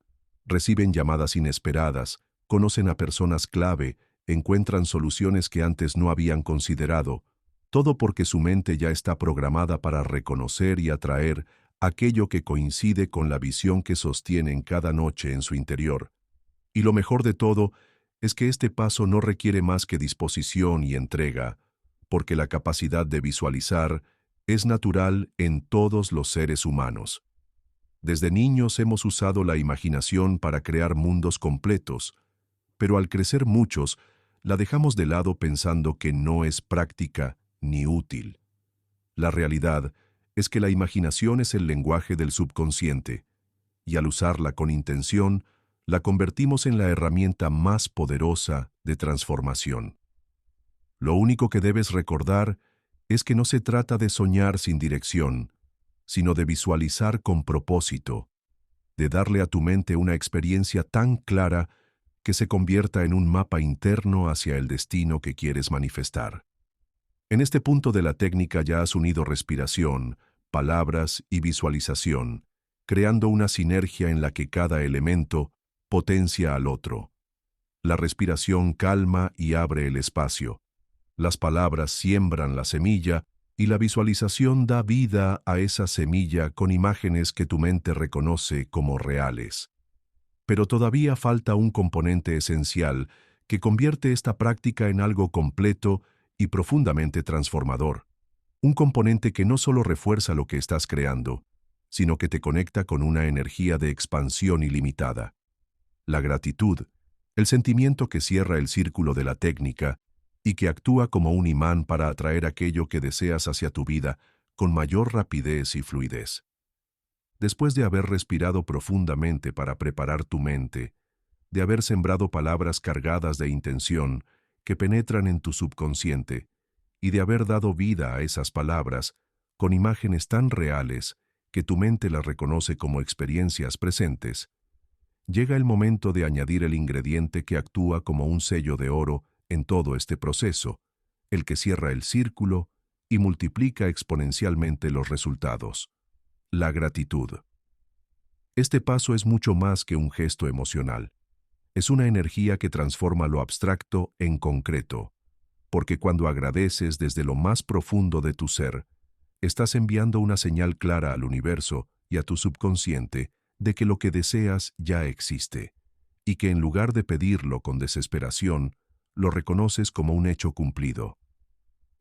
reciben llamadas inesperadas, conocen a personas clave, encuentran soluciones que antes no habían considerado, todo porque su mente ya está programada para reconocer y atraer aquello que coincide con la visión que sostienen cada noche en su interior. Y lo mejor de todo es que este paso no requiere más que disposición y entrega, porque la capacidad de visualizar es natural en todos los seres humanos. Desde niños hemos usado la imaginación para crear mundos completos, pero al crecer muchos, la dejamos de lado pensando que no es práctica ni útil. La realidad es que la imaginación es el lenguaje del subconsciente, y al usarla con intención, la convertimos en la herramienta más poderosa de transformación. Lo único que debes recordar es que no se trata de soñar sin dirección, sino de visualizar con propósito, de darle a tu mente una experiencia tan clara que se convierta en un mapa interno hacia el destino que quieres manifestar. En este punto de la técnica ya has unido respiración, palabras y visualización, creando una sinergia en la que cada elemento potencia al otro. La respiración calma y abre el espacio. Las palabras siembran la semilla y la visualización da vida a esa semilla con imágenes que tu mente reconoce como reales. Pero todavía falta un componente esencial que convierte esta práctica en algo completo y profundamente transformador. Un componente que no solo refuerza lo que estás creando, sino que te conecta con una energía de expansión ilimitada. La gratitud, el sentimiento que cierra el círculo de la técnica y que actúa como un imán para atraer aquello que deseas hacia tu vida con mayor rapidez y fluidez. Después de haber respirado profundamente para preparar tu mente, de haber sembrado palabras cargadas de intención que penetran en tu subconsciente y de haber dado vida a esas palabras con imágenes tan reales que tu mente las reconoce como experiencias presentes, llega el momento de añadir el ingrediente que actúa como un sello de oro en todo este proceso, el que cierra el círculo y multiplica exponencialmente los resultados: la gratitud. Este paso es mucho más que un gesto emocional. Es una energía que transforma lo abstracto en concreto, porque cuando agradeces desde lo más profundo de tu ser, estás enviando una señal clara al universo y a tu subconsciente de que lo que deseas ya existe, y que en lugar de pedirlo con desesperación, lo reconoces como un hecho cumplido.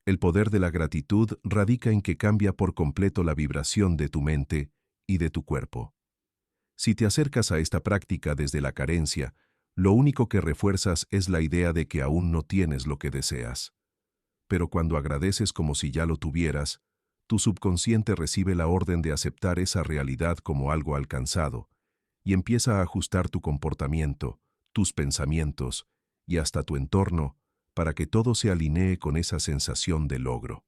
El poder de la gratitud radica en que cambia por completo la vibración de tu mente y de tu cuerpo. Si te acercas a esta práctica desde la carencia, lo único que refuerzas es la idea de que aún no tienes lo que deseas. Pero cuando agradeces como si ya lo tuvieras, tu subconsciente recibe la orden de aceptar esa realidad como algo alcanzado, y empieza a ajustar tu comportamiento, tus pensamientos y hasta tu entorno para que todo se alinee con esa sensación de logro.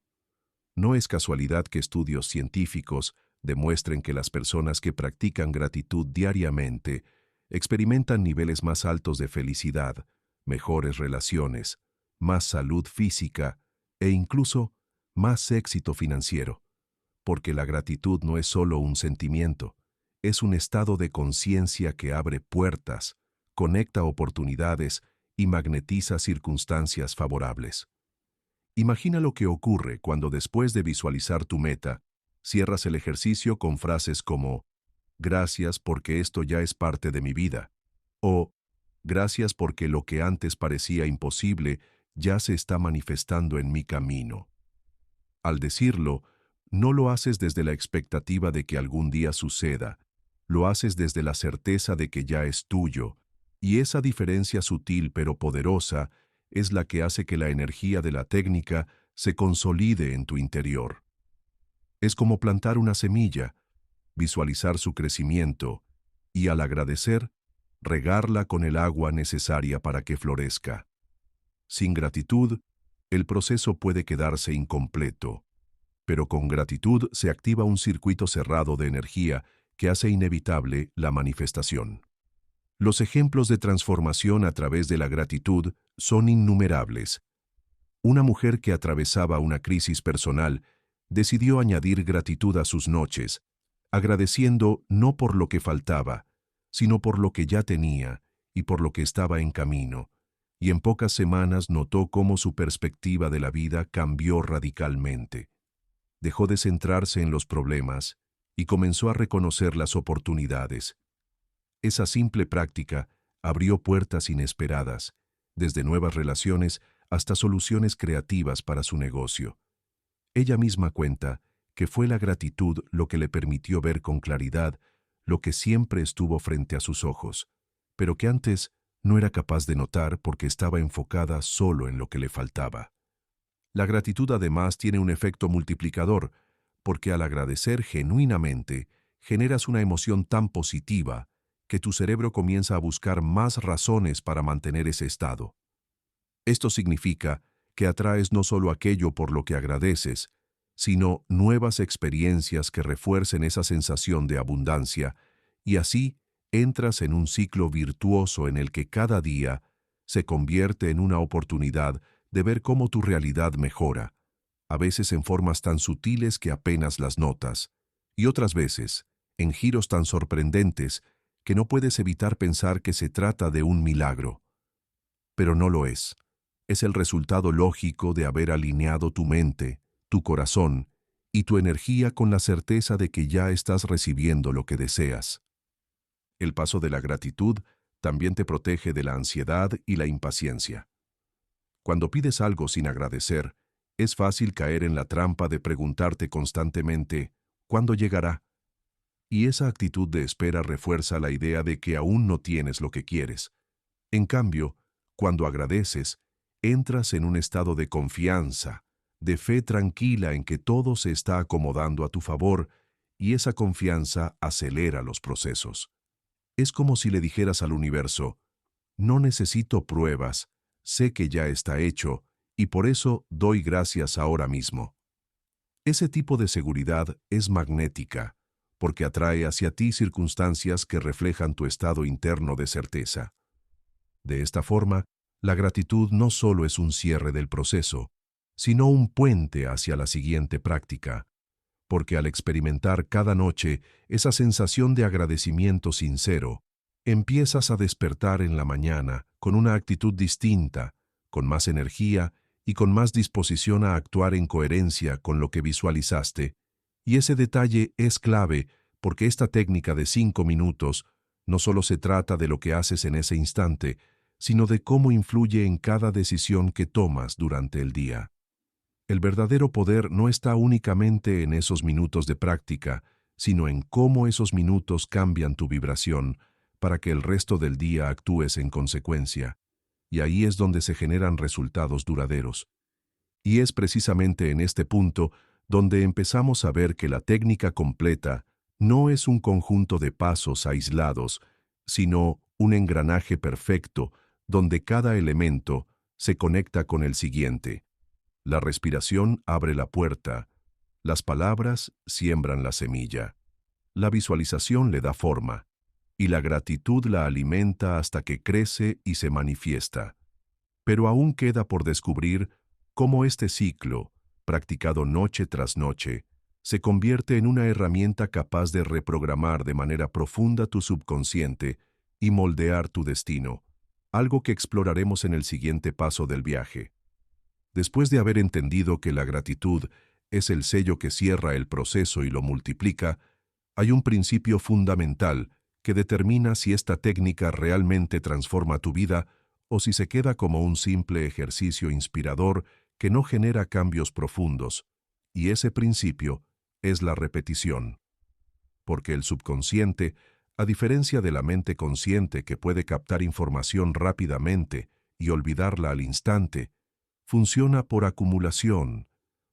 No es casualidad que estudios científicos demuestren que las personas que practican gratitud diariamente experimentan niveles más altos de felicidad, mejores relaciones, más salud física e incluso más éxito financiero, porque la gratitud no es solo un sentimiento, es un estado de conciencia que abre puertas, conecta oportunidades y magnetiza circunstancias favorables. Imagina lo que ocurre cuando después de visualizar tu meta, cierras el ejercicio con frases como «Gracias porque esto ya es parte de mi vida» o «Gracias porque lo que antes parecía imposible ya se está manifestando en mi camino». Al decirlo, no lo haces desde la expectativa de que algún día suceda, lo haces desde la certeza de que ya es tuyo, y esa diferencia sutil pero poderosa es la que hace que la energía de la técnica se consolide en tu interior. Es como plantar una semilla, visualizar su crecimiento y, al agradecer, regarla con el agua necesaria para que florezca. Sin gratitud, el proceso puede quedarse incompleto, pero con gratitud se activa un circuito cerrado de energía que hace inevitable la manifestación. Los ejemplos de transformación a través de la gratitud son innumerables. Una mujer que atravesaba una crisis personal decidió añadir gratitud a sus noches, agradeciendo no por lo que faltaba, sino por lo que ya tenía y por lo que estaba en camino, y en pocas semanas notó cómo su perspectiva de la vida cambió radicalmente. Dejó de centrarse en los problemas y comenzó a reconocer las oportunidades. Esa simple práctica abrió puertas inesperadas, desde nuevas relaciones hasta soluciones creativas para su negocio. Ella misma cuenta que fue la gratitud lo que le permitió ver con claridad lo que siempre estuvo frente a sus ojos, pero que antes no era capaz de notar porque estaba enfocada solo en lo que le faltaba. La gratitud además tiene un efecto multiplicador, porque al agradecer genuinamente, generas una emoción tan positiva que tu cerebro comienza a buscar más razones para mantener ese estado. Esto significa que atraes no solo aquello por lo que agradeces, sino nuevas experiencias que refuercen esa sensación de abundancia, y así entras en un ciclo virtuoso en el que cada día se convierte en una oportunidad de ver cómo tu realidad mejora, a veces en formas tan sutiles que apenas las notas, y otras veces en giros tan sorprendentes que no puedes evitar pensar que se trata de un milagro. Pero no lo es. Es el resultado lógico de haber alineado tu mente, tu corazón y tu energía con la certeza de que ya estás recibiendo lo que deseas. El paso de la gratitud también te protege de la ansiedad y la impaciencia. Cuando pides algo sin agradecer, es fácil caer en la trampa de preguntarte constantemente, ¿cuándo llegará? Y esa actitud de espera refuerza la idea de que aún no tienes lo que quieres. En cambio, cuando agradeces, entras en un estado de confianza, de fe tranquila en que todo se está acomodando a tu favor, y esa confianza acelera los procesos. Es como si le dijeras al universo, no necesito pruebas, sé que ya está hecho, y por eso doy gracias ahora mismo. Ese tipo de seguridad es magnética, porque atrae hacia ti circunstancias que reflejan tu estado interno de certeza. De esta forma, la gratitud no solo es un cierre del proceso, sino un puente hacia la siguiente práctica, porque al experimentar cada noche esa sensación de agradecimiento sincero, empiezas a despertar en la mañana con una actitud distinta, con más energía y con más disposición a actuar en coherencia con lo que visualizaste. Y ese detalle es clave porque esta técnica de 5 minutos no solo se trata de lo que haces en ese instante, sino de cómo influye en cada decisión que tomas durante el día. El verdadero poder no está únicamente en esos minutos de práctica, sino en cómo esos minutos cambian tu vibración para que el resto del día actúes en consecuencia. Y ahí es donde se generan resultados duraderos. Y es precisamente en este punto donde empezamos a ver que la técnica completa no es un conjunto de pasos aislados, sino un engranaje perfecto donde cada elemento se conecta con el siguiente. La respiración abre la puerta, las palabras siembran la semilla, la visualización le da forma, y la gratitud la alimenta hasta que crece y se manifiesta. Pero aún queda por descubrir cómo este ciclo, practicado noche tras noche, se convierte en una herramienta capaz de reprogramar de manera profunda tu subconsciente y moldear tu destino, algo que exploraremos en el siguiente paso del viaje. Después de haber entendido que la gratitud es el sello que cierra el proceso y lo multiplica, hay un principio fundamental que determina si esta técnica realmente transforma tu vida o si se queda como un simple ejercicio inspirador que no genera cambios profundos, y ese principio es la repetición. Porque el subconsciente, a diferencia de la mente consciente que puede captar información rápidamente y olvidarla al instante, funciona por acumulación,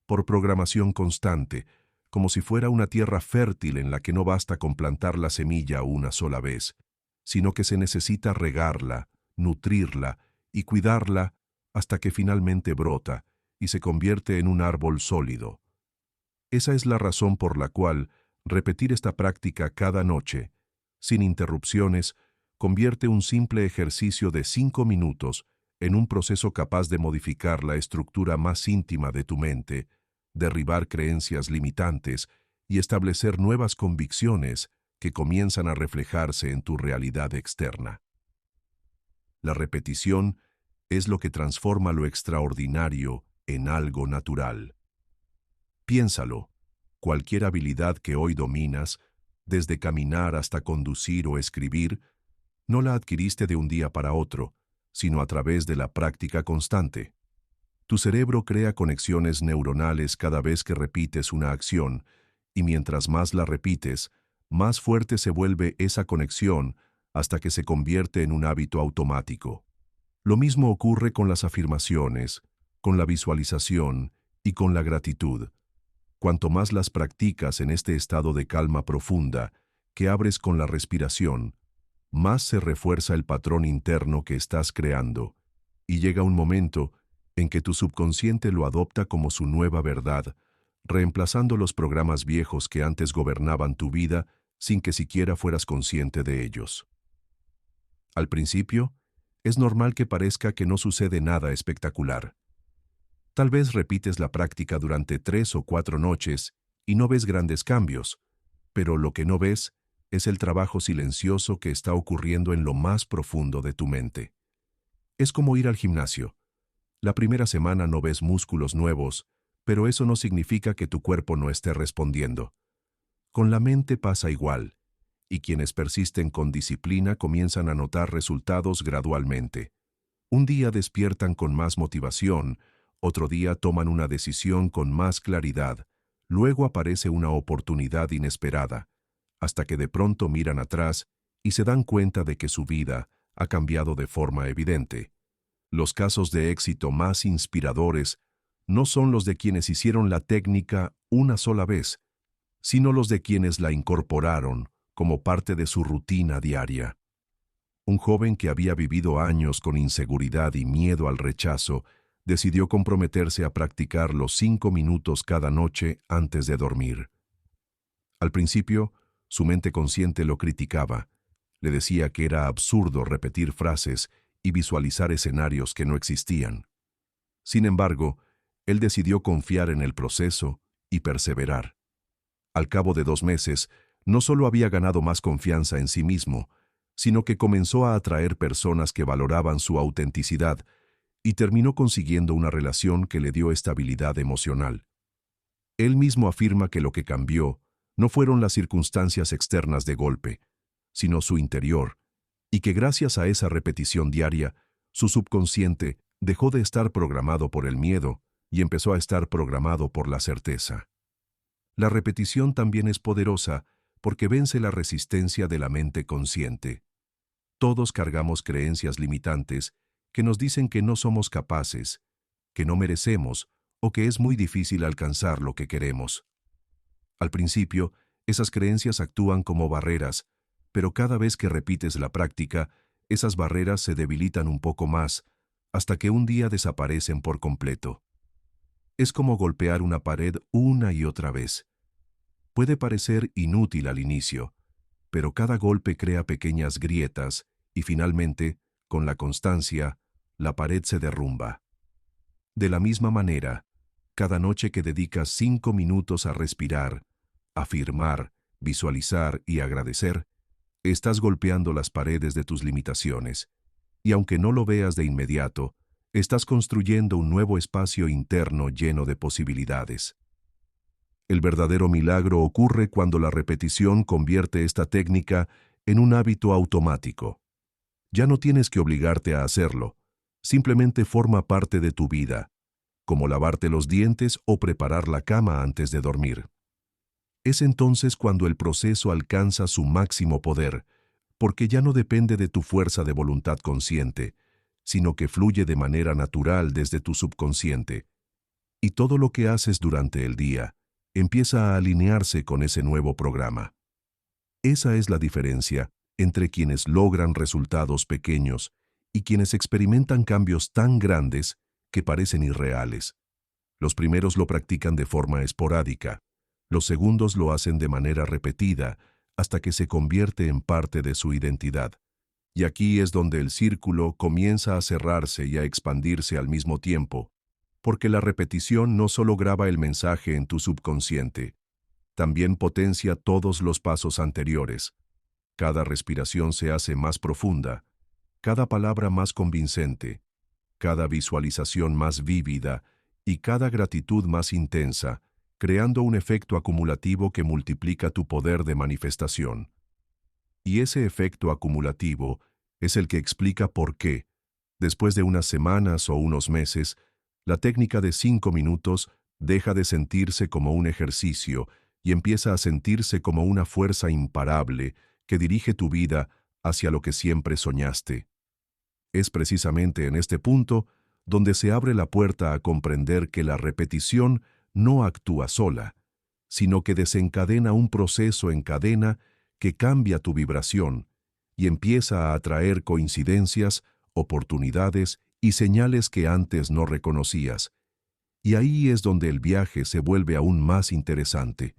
por programación constante, como si fuera una tierra fértil en la que no basta con plantar la semilla una sola vez, sino que se necesita regarla, nutrirla y cuidarla hasta que finalmente brota y se convierte en un árbol sólido. Esa es la razón por la cual repetir esta práctica cada noche, sin interrupciones, convierte un simple ejercicio de 5 minutos en un proceso capaz de modificar la estructura más íntima de tu mente, derribar creencias limitantes y establecer nuevas convicciones que comienzan a reflejarse en tu realidad externa. La repetición es lo que transforma lo extraordinario en algo natural. Piénsalo, cualquier habilidad que hoy dominas, desde caminar hasta conducir o escribir, No la adquiriste de un día para otro, sino a través de la práctica constante. Tu cerebro crea conexiones neuronales cada vez que repites una acción, y mientras más la repites, más fuerte se vuelve esa conexión hasta que se convierte en un hábito automático. Lo mismo ocurre con las afirmaciones, con la visualización y con la gratitud. Cuanto más las practicas en este estado de calma profunda, que abres con la respiración, más se refuerza el patrón interno que estás creando, y llega un momento en que tu subconsciente lo adopta como su nueva verdad, reemplazando los programas viejos que antes gobernaban tu vida sin que siquiera fueras consciente de ellos. Al principio, es normal que parezca que no sucede nada espectacular. Tal vez repites la práctica durante 3 o 4 noches y no ves grandes cambios, pero lo que no ves es el trabajo silencioso que está ocurriendo en lo más profundo de tu mente. Es como ir al gimnasio. La primera semana no ves músculos nuevos, pero eso no significa que tu cuerpo no esté respondiendo. Con la mente pasa igual, y quienes persisten con disciplina comienzan a notar resultados gradualmente. Un día despiertan con más motivación, otro día toman una decisión con más claridad, luego aparece una oportunidad inesperada, hasta que de pronto miran atrás y se dan cuenta de que su vida ha cambiado de forma evidente. Los casos de éxito más inspiradores no son los de quienes hicieron la técnica una sola vez, sino los de quienes la incorporaron como parte de su rutina diaria. Un joven que había vivido años con inseguridad y miedo al rechazo, decidió comprometerse a practicar los 5 minutos cada noche antes de dormir. Al principio, su mente consciente lo criticaba. Le decía que era absurdo repetir frases y visualizar escenarios que no existían. Sin embargo, él decidió confiar en el proceso y perseverar. Al cabo de 2 meses, no solo había ganado más confianza en sí mismo, sino que comenzó a atraer personas que valoraban su autenticidad y terminó consiguiendo una relación que le dio estabilidad emocional. Él mismo afirma que lo que cambió no fueron las circunstancias externas de golpe, sino su interior, y que gracias a esa repetición diaria, su subconsciente dejó de estar programado por el miedo y empezó a estar programado por la certeza. La repetición también es poderosa porque vence la resistencia de la mente consciente. Todos cargamos creencias limitantes que nos dicen que no somos capaces, que no merecemos o que es muy difícil alcanzar lo que queremos. Al principio, esas creencias actúan como barreras, pero cada vez que repites la práctica, esas barreras se debilitan un poco más, hasta que un día desaparecen por completo. Es como golpear una pared una y otra vez. Puede parecer inútil al inicio, pero cada golpe crea pequeñas grietas y finalmente, con la constancia, la pared se derrumba. De la misma manera, cada noche que dedicas 5 minutos a respirar, afirmar, visualizar y agradecer, estás golpeando las paredes de tus limitaciones, y aunque no lo veas de inmediato, estás construyendo un nuevo espacio interno lleno de posibilidades. El verdadero milagro ocurre cuando la repetición convierte esta técnica en un hábito automático. Ya no tienes que obligarte a hacerlo, simplemente forma parte de tu vida, como lavarte los dientes o preparar la cama antes de dormir. Es entonces cuando el proceso alcanza su máximo poder, porque ya no depende de tu fuerza de voluntad consciente, sino que fluye de manera natural desde tu subconsciente. Y todo lo que haces durante el día empieza a alinearse con ese nuevo programa. Esa es la diferencia entre quienes logran resultados pequeños y quienes experimentan cambios tan grandes que parecen irreales. Los primeros lo practican de forma esporádica, los segundos lo hacen de manera repetida hasta que se convierte en parte de su identidad. Y aquí es donde el círculo comienza a cerrarse y a expandirse al mismo tiempo, porque la repetición no solo graba el mensaje en tu subconsciente, también potencia todos los pasos anteriores. Cada respiración se hace más profunda, cada palabra más convincente, cada visualización más vívida y cada gratitud más intensa, creando un efecto acumulativo que multiplica tu poder de manifestación. Y ese efecto acumulativo Es el que explica por qué, después de unas semanas o unos meses, la técnica de 5 minutos deja de sentirse como un ejercicio y empieza a sentirse como una fuerza imparable que dirige tu vida hacia lo que siempre soñaste. Es precisamente en este punto donde se abre la puerta a comprender que la repetición no actúa sola, sino que desencadena un proceso en cadena que cambia tu vibración y empieza a atraer coincidencias, oportunidades y señales que antes no reconocías. Y ahí es donde el viaje se vuelve aún más interesante,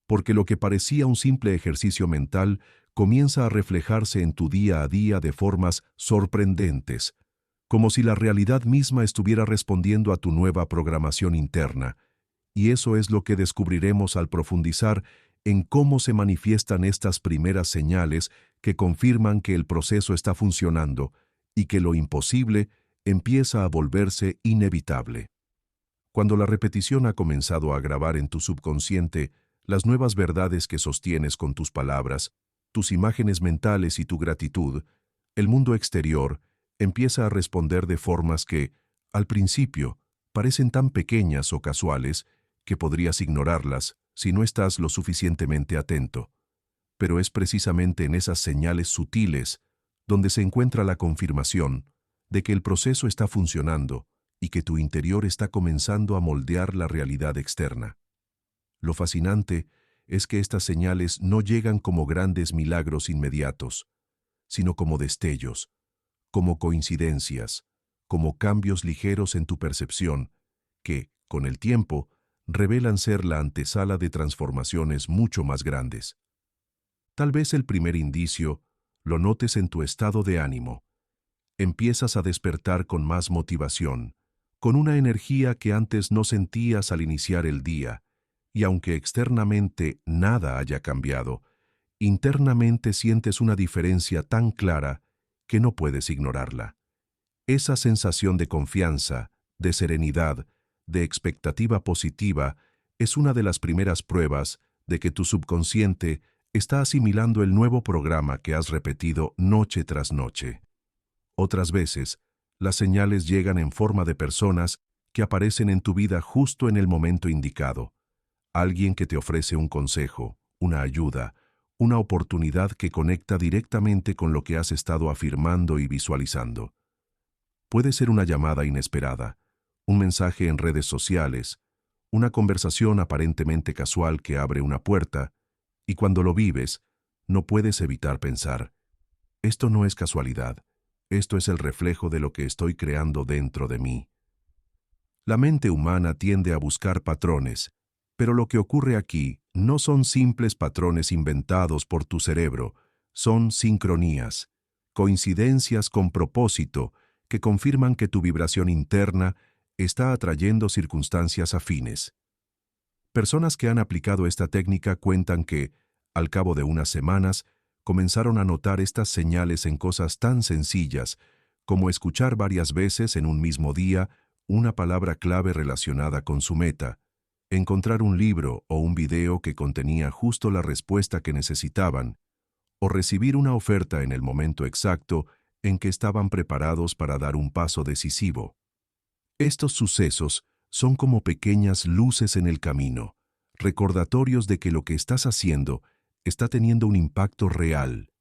porque lo que parecía un simple ejercicio mental comienza a reflejarse en tu día a día de formas sorprendentes, como si la realidad misma estuviera respondiendo a tu nueva programación interna. Y eso es lo que descubriremos al profundizar en cómo se manifiestan estas primeras señales que confirman que el proceso está funcionando y que lo imposible empieza a volverse inevitable. Cuando la repetición ha comenzado a grabar en tu subconsciente las nuevas verdades que sostienes con tus palabras, tus imágenes mentales y tu gratitud, el mundo exterior empieza a responder de formas que, al principio, parecen tan pequeñas o casuales que podrías ignorarlas si no estás lo suficientemente atento. Pero es precisamente en esas señales sutiles donde se encuentra la confirmación de que el proceso está funcionando y que tu interior está comenzando a moldear la realidad externa. Lo fascinante es que estas señales no llegan como grandes milagros inmediatos, sino como destellos, como coincidencias, como cambios ligeros en tu percepción, que, con el tiempo, revelan ser la antesala de transformaciones mucho más grandes. Tal vez el primer indicio lo notes en tu estado de ánimo. Empiezas a despertar con más motivación, con una energía que antes no sentías al iniciar el día, y aunque externamente nada haya cambiado, internamente sientes una diferencia tan clara que no puedes ignorarla. Esa sensación de confianza, de serenidad, de expectativa positiva, es una de las primeras pruebas de que tu subconsciente está asimilando el nuevo programa que has repetido noche tras noche. Otras veces, las señales llegan en forma de personas que aparecen en tu vida justo en el momento indicado. Alguien que te ofrece un consejo, una ayuda, una oportunidad que conecta directamente con lo que has estado afirmando y visualizando. Puede ser una llamada inesperada, un mensaje en redes sociales, una conversación aparentemente casual que abre una puerta, y cuando lo vives, no puedes evitar pensar, esto no es casualidad, esto es el reflejo de lo que estoy creando dentro de mí. La mente humana tiende a buscar patrones, pero lo que ocurre aquí no son simples patrones inventados por tu cerebro, son sincronías, coincidencias con propósito que confirman que tu vibración interna está atrayendo circunstancias afines. Personas que han aplicado esta técnica cuentan que, al cabo de unas semanas, comenzaron a notar estas señales en cosas tan sencillas como escuchar varias veces en un mismo día una palabra clave relacionada con su meta, encontrar un libro o un video que contenía justo la respuesta que necesitaban, o recibir una oferta en el momento exacto en que estaban preparados para dar un paso decisivo. Estos sucesos son como pequeñas luces en el camino, recordatorios de que lo que estás haciendo está teniendo un impacto real.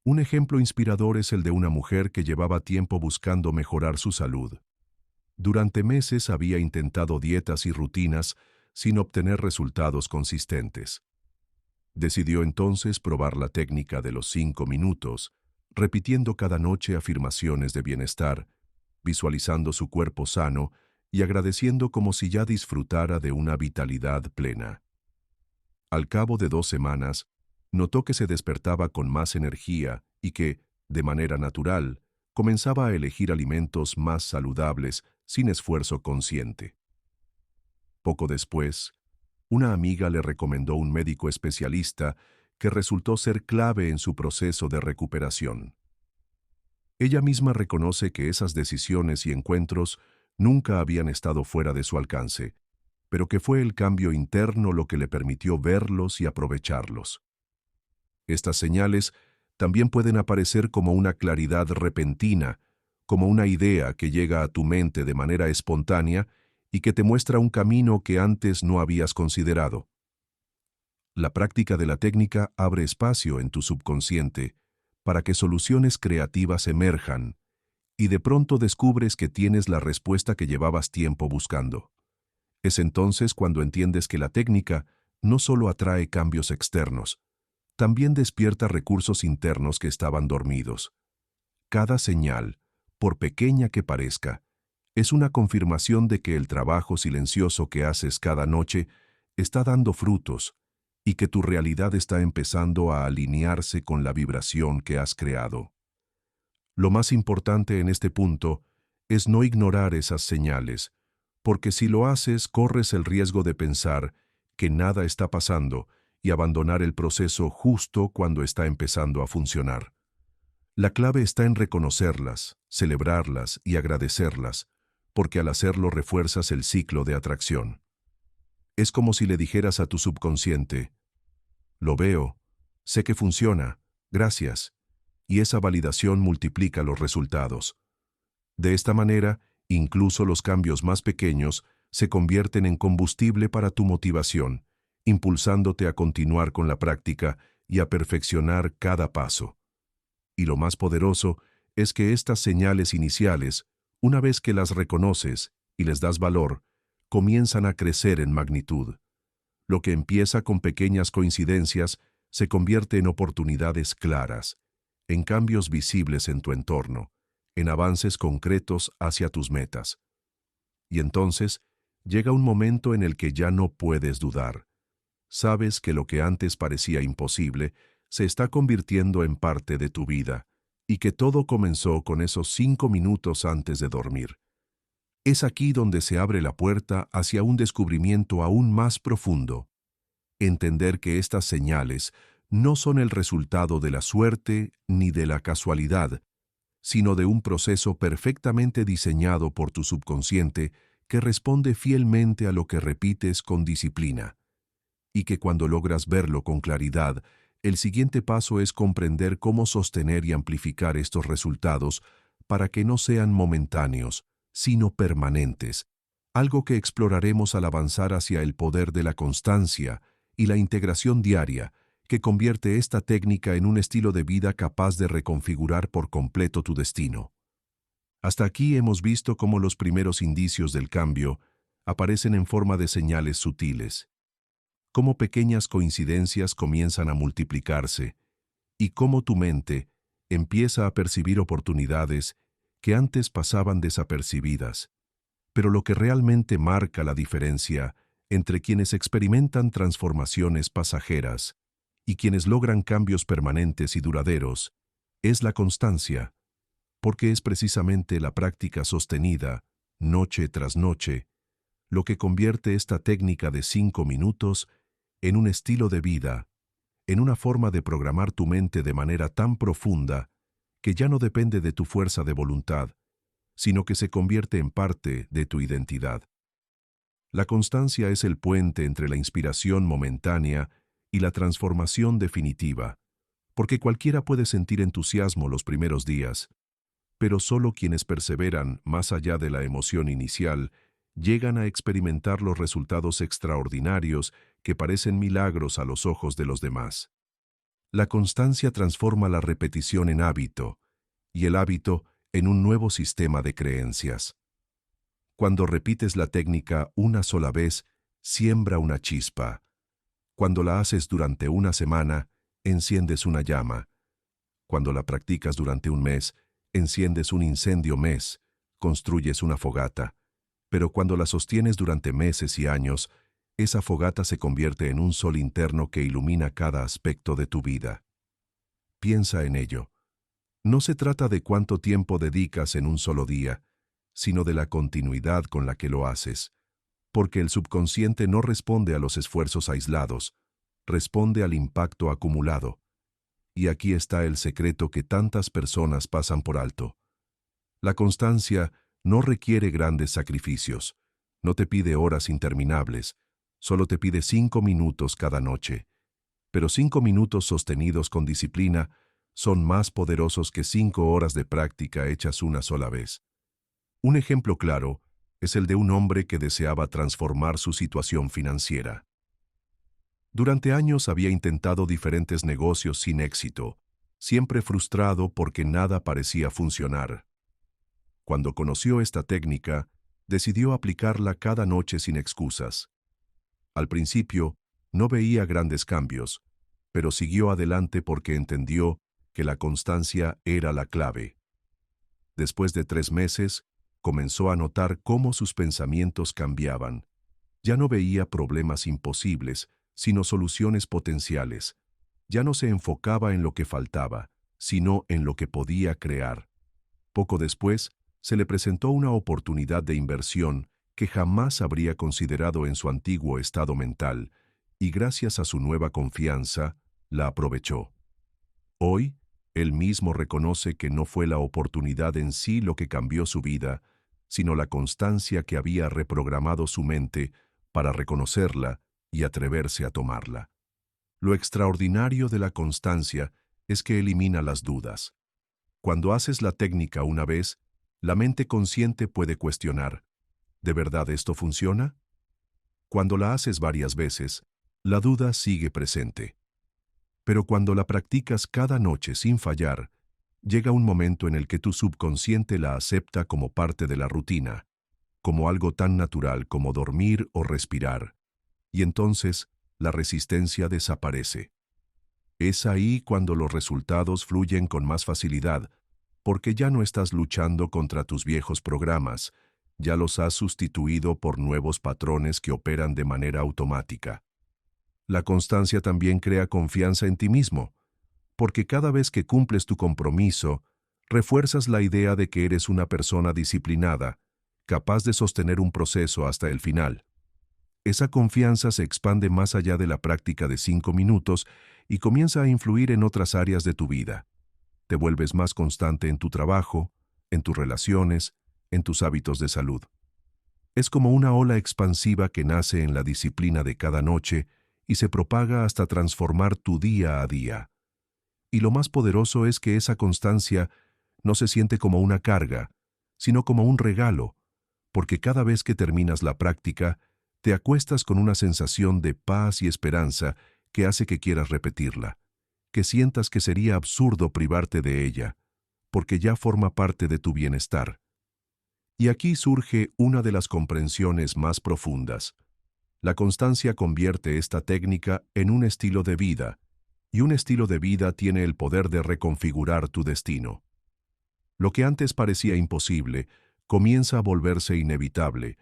Un ejemplo inspirador es el de una mujer que llevaba tiempo buscando mejorar su salud. Durante meses había intentado dietas y rutinas sin obtener resultados consistentes. Decidió entonces probar la técnica de los 5 minutos, repitiendo cada noche afirmaciones de bienestar, visualizando su cuerpo sano y agradeciendo como si ya disfrutara de una vitalidad plena. Al cabo de 2 semanas, notó que se despertaba con más energía y que, de manera natural, comenzaba a elegir alimentos más saludables sin esfuerzo consciente. Poco después, una amiga le recomendó un médico especialista que resultó ser clave en su proceso de recuperación. Ella misma reconoce que esas decisiones y encuentros nunca habían estado fuera de su alcance, pero que fue el cambio interno lo que le permitió verlos y aprovecharlos. Estas señales También pueden aparecer como una claridad repentina, como una idea que llega a tu mente de manera espontánea y que te muestra un camino que antes no habías considerado. La práctica de la técnica abre espacio en tu subconsciente para que soluciones creativas emerjan, y de pronto descubres que tienes la respuesta que llevabas tiempo buscando. Es entonces cuando entiendes que la técnica no solo atrae cambios externos, también despierta recursos internos que estaban dormidos. Cada señal, por pequeña que parezca, es una confirmación de que el trabajo silencioso que haces cada noche está dando frutos y que tu realidad está empezando a alinearse con la vibración que has creado. Lo más importante en este punto es no ignorar esas señales, porque si lo haces corres el riesgo de pensar que nada está pasando y abandonar el proceso justo cuando está empezando a funcionar. La clave está en reconocerlas, celebrarlas y agradecerlas, porque al hacerlo refuerzas el ciclo de atracción. Es como si le dijeras a tu subconsciente: lo veo, sé que funciona, gracias, y esa validación multiplica los resultados. De esta manera, incluso los cambios más pequeños se convierten en combustible para tu motivación, impulsándote a continuar con la práctica y a perfeccionar cada paso. Y lo más poderoso es que estas señales iniciales, una vez que las reconoces y les das valor, comienzan a crecer en magnitud. Lo que empieza con pequeñas coincidencias se convierte en oportunidades claras, en cambios visibles en tu entorno, en avances concretos hacia tus metas. Y entonces, llega un momento en el que ya no puedes dudar. Sabes que lo que antes parecía imposible se está convirtiendo en parte de tu vida, y que todo comenzó con esos 5 minutos antes de dormir. Es aquí donde se abre la puerta hacia un descubrimiento aún más profundo. Entender que estas señales no son el resultado de la suerte ni de la casualidad, sino de un proceso perfectamente diseñado por tu subconsciente que responde fielmente a lo que repites con disciplina. Y que cuando logras verlo con claridad, el siguiente paso es comprender cómo sostener y amplificar estos resultados para que no sean momentáneos, sino permanentes, algo que exploraremos al avanzar hacia el poder de la constancia y la integración diaria, que convierte esta técnica en un estilo de vida capaz de reconfigurar por completo tu destino. Hasta aquí hemos visto cómo los primeros indicios del cambio aparecen en forma de señales sutiles, cómo pequeñas coincidencias comienzan a multiplicarse y cómo tu mente empieza a percibir oportunidades que antes pasaban desapercibidas. Pero lo que realmente marca la diferencia entre quienes experimentan transformaciones pasajeras y quienes logran cambios permanentes y duraderos es la constancia, porque es precisamente la práctica sostenida, noche tras noche, lo que convierte esta técnica de 5 minutos en un estilo de vida, en una forma de programar tu mente de manera tan profunda que ya no depende de tu fuerza de voluntad, sino que se convierte en parte de tu identidad. La constancia es el puente entre la inspiración momentánea y la transformación definitiva, porque cualquiera puede sentir entusiasmo los primeros días, pero solo quienes perseveran más allá de la emoción inicial llegan a experimentar los resultados extraordinarios que parecen milagros a los ojos de los demás. La constancia transforma la repetición en hábito, y el hábito en un nuevo sistema de creencias. Cuando repites la técnica una sola vez, siembra una chispa. Cuando la haces durante una semana, enciendes una llama. Cuando la practicas durante un mes, enciendes un incendio mes, construyes una fogata. Pero cuando la sostienes durante meses y años, esa fogata se convierte en un sol interno que ilumina cada aspecto de tu vida. Piensa en ello. No se trata de cuánto tiempo dedicas en un solo día, sino de la continuidad con la que lo haces, porque el subconsciente no responde a los esfuerzos aislados, responde al impacto acumulado. Y aquí está el secreto que tantas personas pasan por alto. La constancia no requiere grandes sacrificios, no te pide horas interminables, solo te pide 5 minutos cada noche. Pero 5 minutos sostenidos con disciplina son más poderosos que 5 horas de práctica hechas una sola vez. Un ejemplo claro es el de un hombre que deseaba transformar su situación financiera. Durante años había intentado diferentes negocios sin éxito, siempre frustrado porque nada parecía funcionar. Cuando conoció esta técnica, decidió aplicarla cada noche sin excusas. Al principio, no veía grandes cambios, pero siguió adelante porque entendió que la constancia era la clave. Después de 3 meses, comenzó a notar cómo sus pensamientos cambiaban. Ya no veía problemas imposibles, sino soluciones potenciales. Ya no se enfocaba en lo que faltaba, sino en lo que podía crear. Poco después, se le presentó una oportunidad de inversión que jamás habría considerado en su antiguo estado mental, y gracias a su nueva confianza, la aprovechó. Hoy, él mismo reconoce que no fue la oportunidad en sí lo que cambió su vida, sino la constancia que había reprogramado su mente para reconocerla y atreverse a tomarla. Lo extraordinario de la constancia es que elimina las dudas. Cuando haces la técnica una vez, la mente consciente puede cuestionar, ¿de verdad esto funciona? Cuando la haces varias veces, la duda sigue presente. Pero cuando la practicas cada noche sin fallar, llega un momento en el que tu subconsciente la acepta como parte de la rutina, como algo tan natural como dormir o respirar, y entonces la resistencia desaparece. Es ahí cuando los resultados fluyen con más facilidad, porque ya no estás luchando contra tus viejos programas, ya los has sustituido por nuevos patrones que operan de manera automática. La constancia también crea confianza en ti mismo, porque cada vez que cumples tu compromiso, refuerzas la idea de que eres una persona disciplinada, capaz de sostener un proceso hasta el final. Esa confianza se expande más allá de la práctica de 5 minutos y comienza a influir en otras áreas de tu vida. Te vuelves más constante en tu trabajo, en tus relaciones, en tus hábitos de salud. Es como una ola expansiva que nace en la disciplina de cada noche y se propaga hasta transformar tu día a día. Y lo más poderoso es que esa constancia no se siente como una carga, sino como un regalo, porque cada vez que terminas la práctica, te acuestas con una sensación de paz y esperanza que hace que quieras repetirla, que sientas que sería absurdo privarte de ella, porque ya forma parte de tu bienestar. Y aquí surge una de las comprensiones más profundas. La constancia convierte esta técnica en un estilo de vida, y un estilo de vida tiene el poder de reconfigurar tu destino. Lo que antes parecía imposible, comienza a volverse inevitable,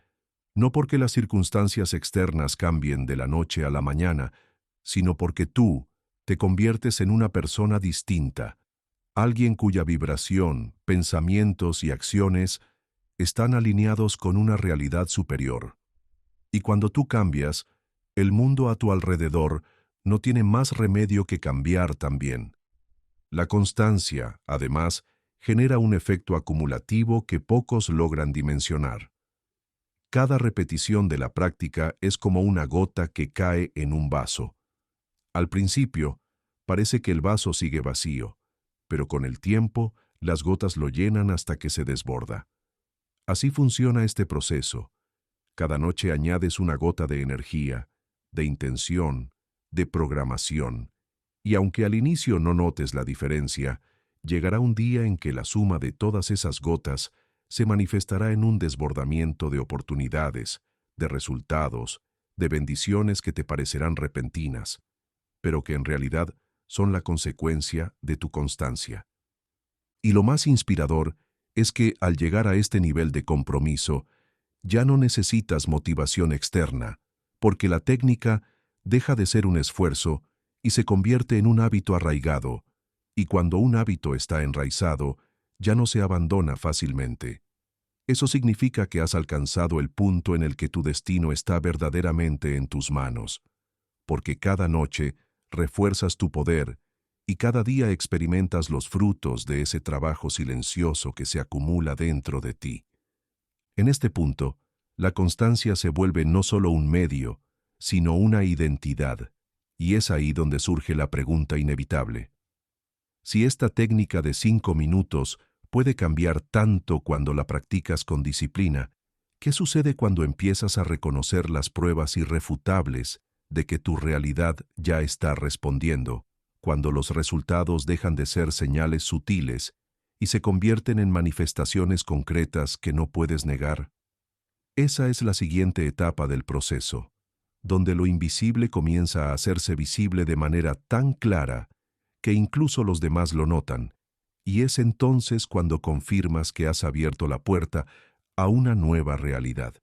no porque las circunstancias externas cambien de la noche a la mañana, sino porque tú te conviertes en una persona distinta, alguien cuya vibración, pensamientos y acciones están alineados con una realidad superior. Y cuando tú cambias, el mundo a tu alrededor no tiene más remedio que cambiar también. La constancia, además, genera un efecto acumulativo que pocos logran dimensionar. Cada repetición de la práctica es como una gota que cae en un vaso. Al principio, parece que el vaso sigue vacío, pero con el tiempo, las gotas lo llenan hasta que se desborda. Así funciona este proceso. Cada noche añades una gota de energía, de intención, de programación, y aunque al inicio no notes la diferencia, llegará un día en que la suma de todas esas gotas se manifestará en un desbordamiento de oportunidades, de resultados, de bendiciones que te parecerán repentinas, pero que en realidad son la consecuencia de tu constancia. Y lo más inspirador es que al llegar a este nivel de compromiso, ya no necesitas motivación externa, porque la técnica deja de ser un esfuerzo y se convierte en un hábito arraigado, y cuando un hábito está enraizado, ya no se abandona fácilmente. Eso significa que has alcanzado el punto en el que tu destino está verdaderamente en tus manos, porque cada noche refuerzas tu poder y cada día experimentas los frutos de ese trabajo silencioso que se acumula dentro de ti. En este punto, la constancia se vuelve no solo un medio, sino una identidad, y es ahí donde surge la pregunta inevitable. Si esta técnica de 5 minutos puede cambiar tanto cuando la practicas con disciplina, ¿qué sucede cuando empiezas a reconocer las pruebas irrefutables de que tu realidad ya está respondiendo? Cuando los resultados dejan de ser señales sutiles y se convierten en manifestaciones concretas que no puedes negar. Esa es la siguiente etapa del proceso, donde lo invisible comienza a hacerse visible de manera tan clara que incluso los demás lo notan, y es entonces cuando confirmas que has abierto la puerta a una nueva realidad.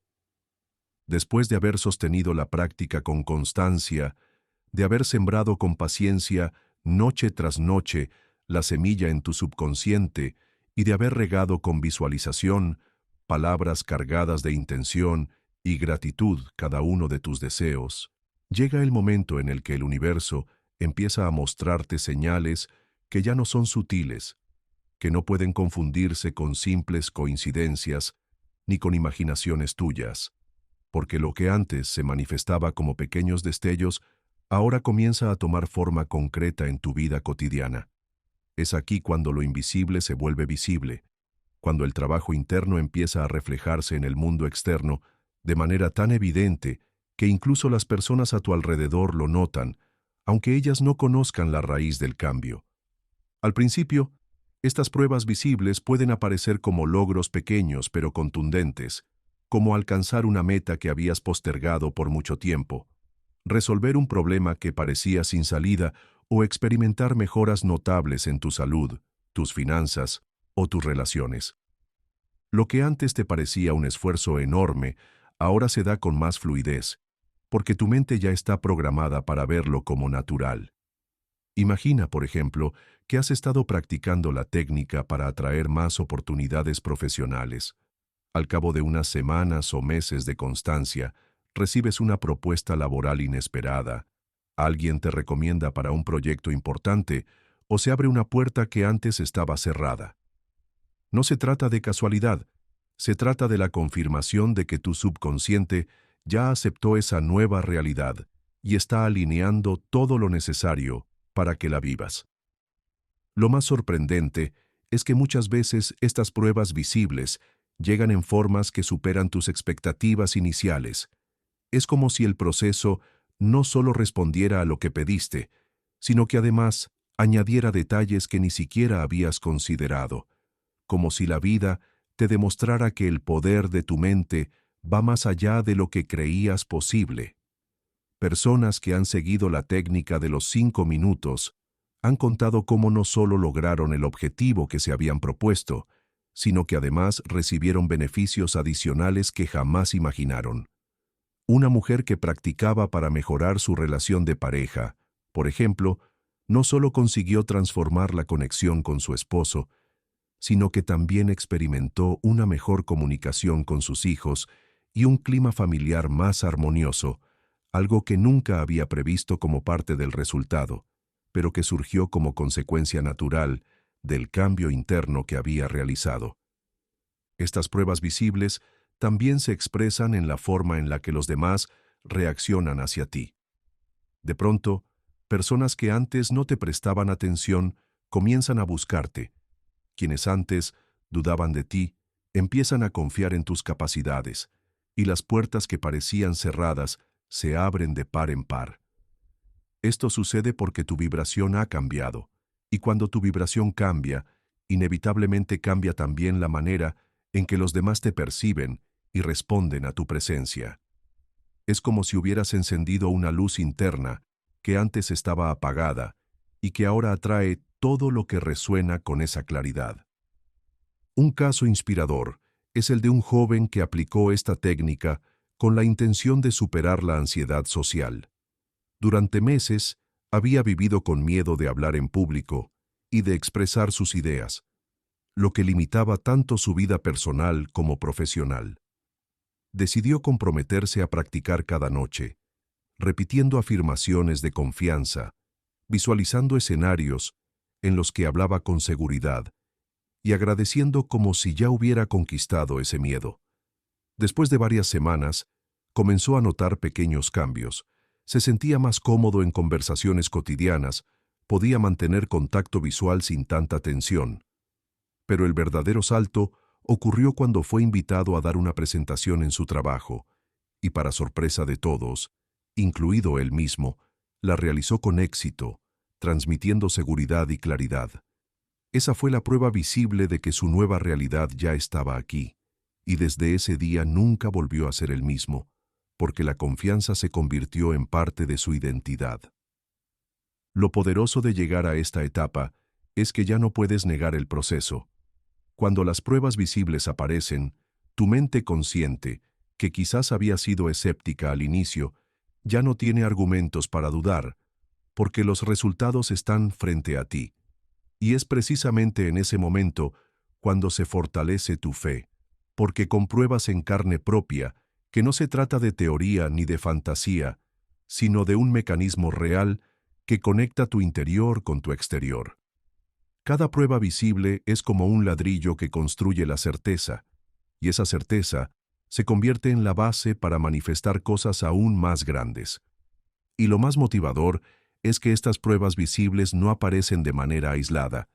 Después de haber sostenido la práctica con constancia, de haber sembrado con paciencia, noche tras noche, la semilla en tu subconsciente y de haber regado con visualización, palabras cargadas de intención y gratitud cada uno de tus deseos, llega el momento en el que el universo empieza a mostrarte señales que ya no son sutiles, que no pueden confundirse con simples coincidencias ni con imaginaciones tuyas, porque lo que antes se manifestaba como pequeños destellos ahora comienza a tomar forma concreta en tu vida cotidiana. Es aquí cuando lo invisible se vuelve visible, cuando el trabajo interno empieza a reflejarse en el mundo externo de manera tan evidente que incluso las personas a tu alrededor lo notan, aunque ellas no conozcan la raíz del cambio. Al principio, estas pruebas visibles pueden aparecer como logros pequeños pero contundentes, como alcanzar una meta que habías postergado por mucho tiempo, resolver un problema que parecía sin salida o experimentar mejoras notables en tu salud, tus finanzas o tus relaciones. Lo que antes te parecía un esfuerzo enorme, ahora se da con más fluidez, porque tu mente ya está programada para verlo como natural. Imagina, por ejemplo, que has estado practicando la técnica para atraer más oportunidades profesionales. Al cabo de unas semanas o meses de constancia, recibes una propuesta laboral inesperada, alguien te recomienda para un proyecto importante o se abre una puerta que antes estaba cerrada. No se trata de casualidad, se trata de la confirmación de que tu subconsciente ya aceptó esa nueva realidad y está alineando todo lo necesario para que la vivas. Lo más sorprendente es que muchas veces estas pruebas visibles llegan en formas que superan tus expectativas iniciales. Es como si el proceso no solo respondiera a lo que pediste, sino que además añadiera detalles que ni siquiera habías considerado, como si la vida te demostrara que el poder de tu mente va más allá de lo que creías posible. Personas que han seguido la técnica de los 5 minutos han contado cómo no solo lograron el objetivo que se habían propuesto, sino que además recibieron beneficios adicionales que jamás imaginaron. Una mujer que practicaba para mejorar su relación de pareja, por ejemplo, no solo consiguió transformar la conexión con su esposo, sino que también experimentó una mejor comunicación con sus hijos y un clima familiar más armonioso, algo que nunca había previsto como parte del resultado, pero que surgió como consecuencia natural del cambio interno que había realizado. Estas pruebas visibles también se expresan en la forma en la que los demás reaccionan hacia ti. De pronto, personas que antes no te prestaban atención comienzan a buscarte. Quienes antes dudaban de ti empiezan a confiar en tus capacidades, y las puertas que parecían cerradas se abren de par en par. Esto sucede porque tu vibración ha cambiado, y cuando tu vibración cambia, inevitablemente cambia también la manera en que los demás te perciben y responden a tu presencia. Es como si hubieras encendido una luz interna que antes estaba apagada y que ahora atrae todo lo que resuena con esa claridad. Un caso inspirador es el de un joven que aplicó esta técnica con la intención de superar la ansiedad social. Durante meses, había vivido con miedo de hablar en público y de expresar sus ideas, lo que limitaba tanto su vida personal como profesional. Decidió comprometerse a practicar cada noche, repitiendo afirmaciones de confianza, visualizando escenarios en los que hablaba con seguridad y agradeciendo como si ya hubiera conquistado ese miedo. Después de varias semanas, comenzó a notar pequeños cambios. Se sentía más cómodo en conversaciones cotidianas podía mantener contacto visual sin tanta tensión. Pero el verdadero salto ocurrió cuando fue invitado a dar una presentación en su trabajo, y para sorpresa de todos, incluido él mismo, la realizó con éxito, transmitiendo seguridad y claridad. Esa fue la prueba visible de que su nueva realidad ya estaba aquí, y desde ese día nunca volvió a ser el mismo, porque la confianza se convirtió en parte de su identidad. Lo poderoso de llegar a esta etapa es que ya no puedes negar el proceso. Cuando las pruebas visibles aparecen, tu mente consciente, que quizás había sido escéptica al inicio, ya no tiene argumentos para dudar, porque los resultados están frente a ti. Y es precisamente en ese momento cuando se fortalece tu fe, porque compruebas en carne propia que no se trata de teoría ni de fantasía, sino de un mecanismo real que conecta tu interior con tu exterior. Cada prueba visible es como un ladrillo que construye la certeza, y esa certeza se convierte en la base para manifestar cosas aún más grandes. Y lo más motivador es que estas pruebas visibles no aparecen de manera aislada,